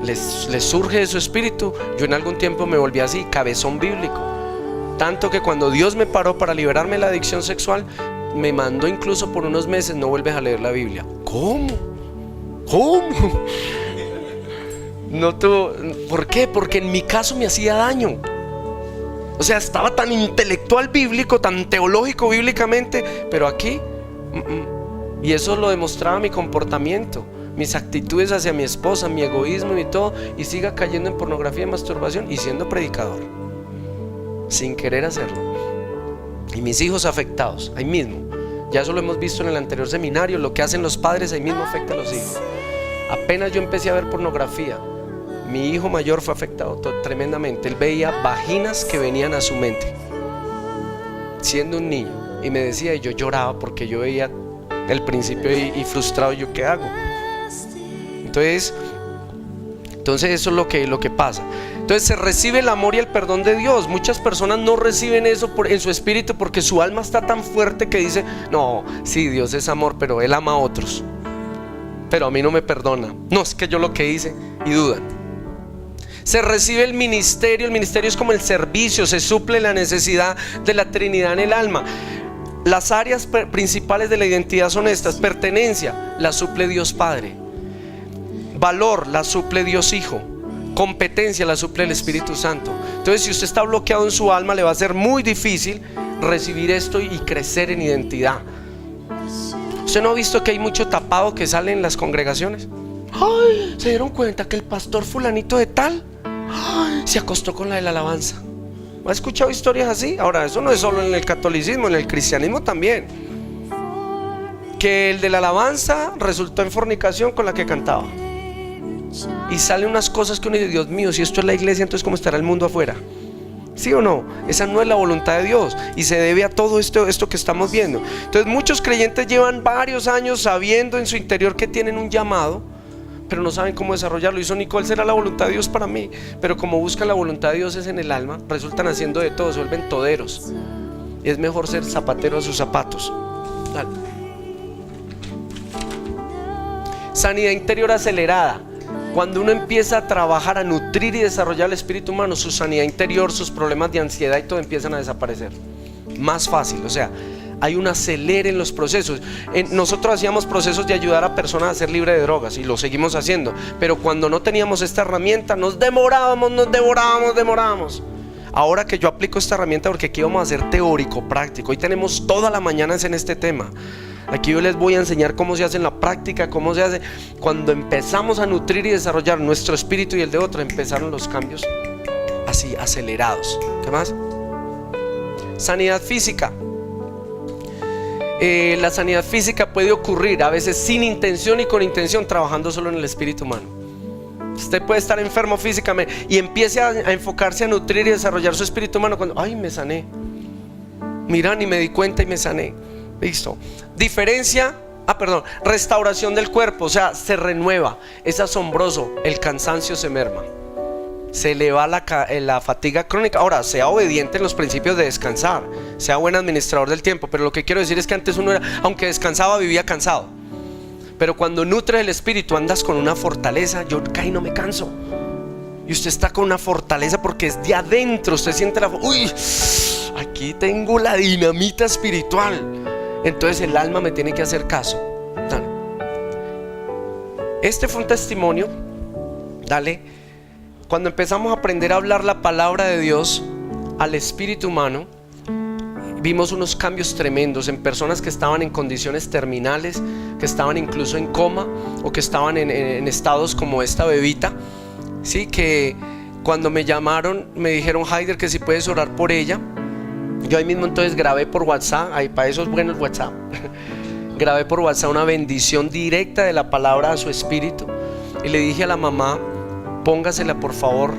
les surge de su espíritu. Yo en algún tiempo me volví así, cabezón bíblico, tanto que cuando Dios me paró para liberarme de la adicción sexual, me mandó incluso por unos meses, no vuelves a leer la Biblia. ¿Cómo? ¿Por qué? Porque en mi caso me hacía daño. O sea, estaba tan intelectual bíblico, tan teológico bíblicamente, pero aquí y eso lo demostraba mi comportamiento, mis actitudes hacia mi esposa, mi egoísmo y todo, y siga cayendo en pornografía y masturbación y siendo predicador sin querer hacerlo, y mis hijos afectados ahí mismo. Ya eso lo hemos visto en el anterior seminario, lo que hacen los padres ahí mismo afecta a los hijos. Apenas yo empecé a ver pornografía, mi hijo mayor fue afectado tremendamente. Él veía vaginas que venían a su mente siendo un niño, y me decía, y yo lloraba porque yo veía el principio y frustrado, ¿yo qué hago? Entonces eso es lo que pasa. Entonces se recibe el amor y el perdón de Dios. Muchas personas no reciben eso en su espíritu porque su alma está tan fuerte que dice, no, sí, Dios es amor, pero Él ama a otros, pero a mí no me perdona. No, es que yo lo que hice, y dudan. Se recibe el ministerio. El ministerio es como el servicio, se suple la necesidad de la Trinidad en el alma. Las áreas principales de la identidad son estas: pertenencia, la suple Dios Padre; valor, la suple Dios Hijo; competencia, la suple el Espíritu Santo. Entonces, si usted está bloqueado en su alma, le va a ser muy difícil recibir esto y crecer en identidad. ¿Usted no ha visto que hay mucho tapado que sale en las congregaciones? Ay, ¿se dieron cuenta que el pastor fulanito de tal se acostó con la de la alabanza? ¿Ha escuchado historias así? Ahora, eso no es solo en el catolicismo, en el cristianismo también. Que el de la alabanza resultó en fornicación con la que cantaba. Y salen unas cosas que uno dice, Dios mío, si esto es la iglesia, entonces ¿cómo estará el mundo afuera? ¿Sí o no? Esa no es la voluntad de Dios, y se debe a todo esto que estamos viendo. Entonces muchos creyentes llevan varios años sabiendo en su interior que tienen un llamado, pero no saben cómo desarrollarlo. Y son, ¿y cuál será la voluntad de Dios para mí? Pero como buscan la voluntad de Dios es en el alma, resultan haciendo de todo, se vuelven toderos. Y es mejor ser zapatero a sus zapatos. Dale. Sanidad interior acelerada. Cuando uno empieza a trabajar, a nutrir y desarrollar el espíritu humano, su sanidad interior, sus problemas de ansiedad y todo empiezan a desaparecer más fácil. O sea, hay un acelere en los procesos. Nosotros hacíamos procesos de ayudar a personas a ser libres de drogas, y lo seguimos haciendo, pero cuando no teníamos esta herramienta nos demorábamos. Ahora que yo aplico esta herramienta, porque aquí vamos a hacer teórico, práctico, hoy tenemos toda la mañana en este tema. Aquí yo les voy a enseñar cómo se hace en la práctica, cómo se hace. Cuando empezamos a nutrir y desarrollar nuestro espíritu y el de otro, empezaron los cambios así acelerados. ¿Qué más? Sanidad física. La sanidad física puede ocurrir a veces sin intención y con intención, trabajando solo en el espíritu humano. Usted puede estar enfermo físicamente y empiece a enfocarse a nutrir y desarrollar su espíritu humano cuando, ay, me sané. Mira, ni me di cuenta y me sané. Listo. Restauración del cuerpo, o sea, se renueva. Es asombroso, el cansancio se merma, se eleva la fatiga crónica. Ahora, sea obediente en los principios de descansar, sea buen administrador del tiempo. Pero lo que quiero decir es que antes uno era, aunque descansaba, vivía cansado. Pero cuando nutre el espíritu, andas con una fortaleza. Yo caí, no me canso. Y usted está con una fortaleza porque es de adentro. Usted siente uy, aquí tengo la dinamita espiritual. Entonces el alma me tiene que hacer caso. Dale. Este fue un testimonio. Dale. Cuando empezamos a aprender a hablar la palabra de Dios al espíritu humano, vimos unos cambios tremendos en personas que estaban en condiciones terminales, que estaban incluso en coma, o que estaban en estados como esta bebita. Sí, que cuando me llamaron me dijeron, Haider, que si puedes orar por ella. Yo ahí mismo entonces grabé por WhatsApp, ahí para eso es bueno el WhatsApp. Grabé por WhatsApp una bendición directa de la palabra a su espíritu, y le dije a la mamá, póngasela por favor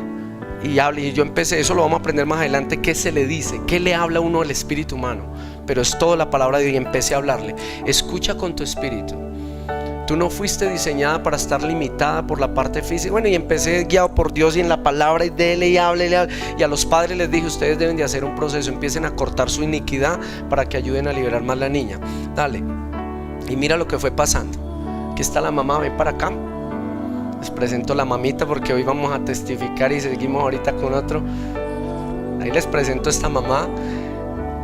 y hable. Y yo empecé, eso lo vamos a aprender más adelante, qué se le dice, qué le habla uno al espíritu humano, pero es toda la palabra de Dios. Y empecé a hablarle, escucha con tu espíritu tú no fuiste diseñada para estar limitada por la parte física. Bueno, y empecé guiado por Dios y en la palabra, y dele y hable, y a los padres les dije, ustedes deben de hacer un proceso, empiecen a cortar su iniquidad para que ayuden a liberar más la niña. Dale. Y mira lo que fue pasando. Aquí está la mamá, ven para acá. Les presento la mamita porque hoy vamos a testificar y seguimos ahorita con otro. Ahí les presento a esta mamá.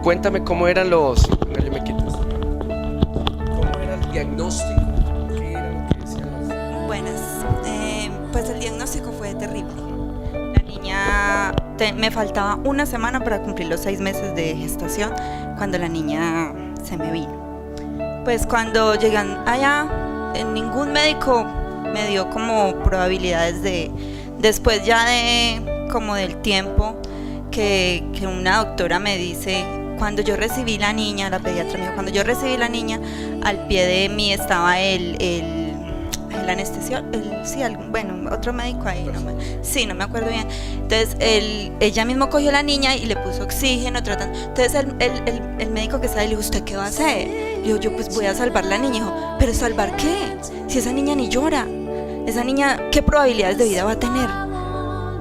Cuéntame cómo eran los... me quitas. ¿Cómo era el diagnóstico? ¿Qué era lo que decían? Buenas. Pues el diagnóstico fue terrible. La niña, me faltaba una semana para cumplir los 6 meses de gestación cuando la niña se me vino. Pues cuando llegan allá, ningún médico me dio como probabilidades de, después ya de como del tiempo que una doctora me dice, cuando yo recibí la niña, la pediatra me dijo, cuando yo recibí la niña, al pie de mí estaba el anestesio, bueno, otro médico ahí, no me acuerdo bien. Entonces ella mismo cogió a la niña y le puso oxígeno, tratando. Entonces el médico que estaba ahí le dijo, ¿usted qué va a hacer? Le dijo, yo pues voy a salvar la niña. Dijo, ¿pero salvar qué? Si esa niña ni llora, esa niña, ¿qué probabilidades de vida va a tener?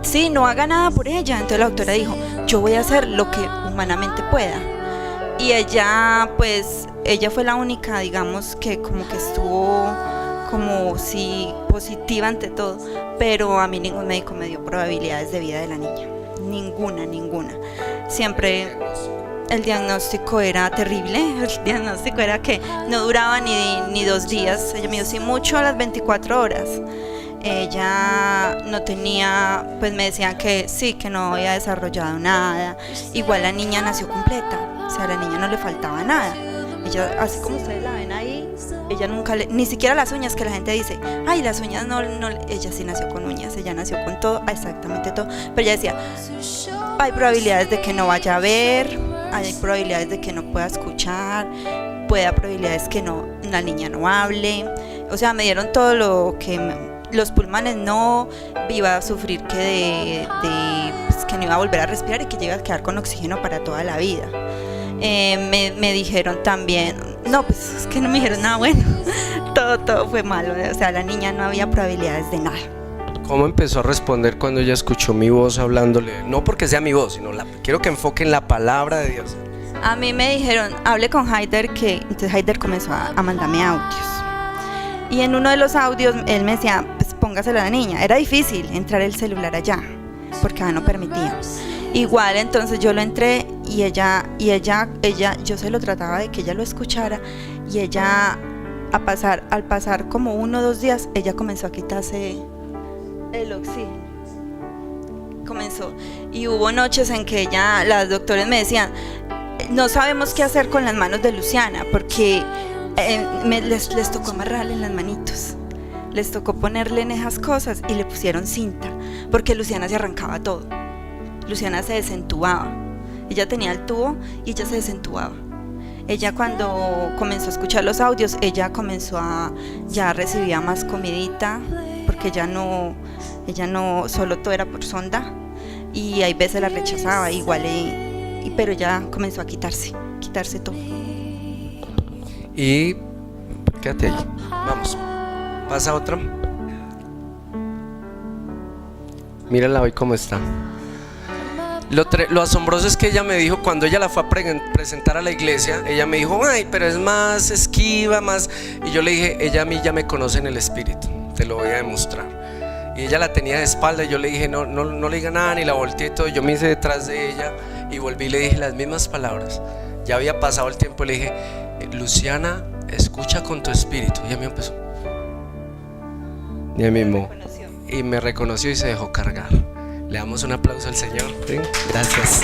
Sí, no haga nada por ella. Entonces la doctora dijo, yo voy a hacer lo que humanamente pueda. Y ella, pues, ella fue la única, digamos, que como que estuvo como sí positiva ante todo, pero a mí ningún médico me dio probabilidades de vida de la niña, ninguna. Siempre el diagnóstico era terrible, el diagnóstico era que no duraba ni 2 días, ella me dijo, sí mucho a las 24 horas. Ella no tenía, pues me decían que sí, que no había desarrollado nada. Igual la niña nació completa, o sea, a la niña no le faltaba nada. Ella, así como ustedes la ven ahí, ella nunca ni siquiera las uñas, que la gente dice, ay, las uñas no, ella sí nació con uñas, ella nació con todo, exactamente todo. Pero ella decía, hay probabilidades de que no vaya a ver, hay probabilidades de que no pueda escuchar, puede haber probabilidades que no, la niña no hable. O sea, me dieron todo lo que... Los pulmones no, iba a sufrir pues, que no iba a volver a respirar y que iba a quedar con oxígeno para toda la vida. Me dijeron también, no, pues es que no me dijeron nada bueno, todo fue malo, o sea, la niña no había probabilidades de nada. ¿Cómo empezó a responder cuando ella escuchó mi voz hablándole? No porque sea mi voz, sino quiero que enfoque en la palabra de Dios. A mí me dijeron, hable con Haider, entonces Haider comenzó a mandarme audios. Y en uno de los audios él me decía, pues póngaselo a la niña. Era difícil entrar el celular allá, porque no permitía. Igual entonces yo lo entré y ella, yo se lo trataba de que ella lo escuchara, y ella al pasar como 1 o 2 días, ella comenzó a quitarse el oxígeno. Comenzó, y hubo noches en que las doctores me decían, no sabemos qué hacer con las manos de Luciana, porque les tocó amarrarle en las manitos, les tocó ponerle en esas cosas y le pusieron cinta, porque Luciana se arrancaba todo, Luciana se desentubaba, ella tenía el tubo y ella se desentubaba. Ella cuando comenzó a escuchar los audios, ella comenzó ya recibía más comidita, porque ella no, solo todo era por sonda, y hay veces la rechazaba igual, pero ella comenzó a quitarse todo. Y quédate ahí, vamos, pasa otra. Mírala hoy cómo está. Lo asombroso es que ella me dijo, cuando ella la fue a presentar a la iglesia, ella me dijo, ay, pero es más esquiva, más. Y yo le dije, ella a mí ya me conoce en el espíritu, te lo voy a demostrar. Y ella la tenía de espalda y yo le dije, no le diga nada, ni la volteé y todo. Yo me hice detrás de ella y volví y le dije las mismas palabras. Ya había pasado el tiempo y le dije, Luciana, escucha con tu espíritu. Y ella me empezó. Y ella mismo. Y me reconoció y se dejó cargar. Le damos un aplauso al Señor. ¿Sí? Gracias.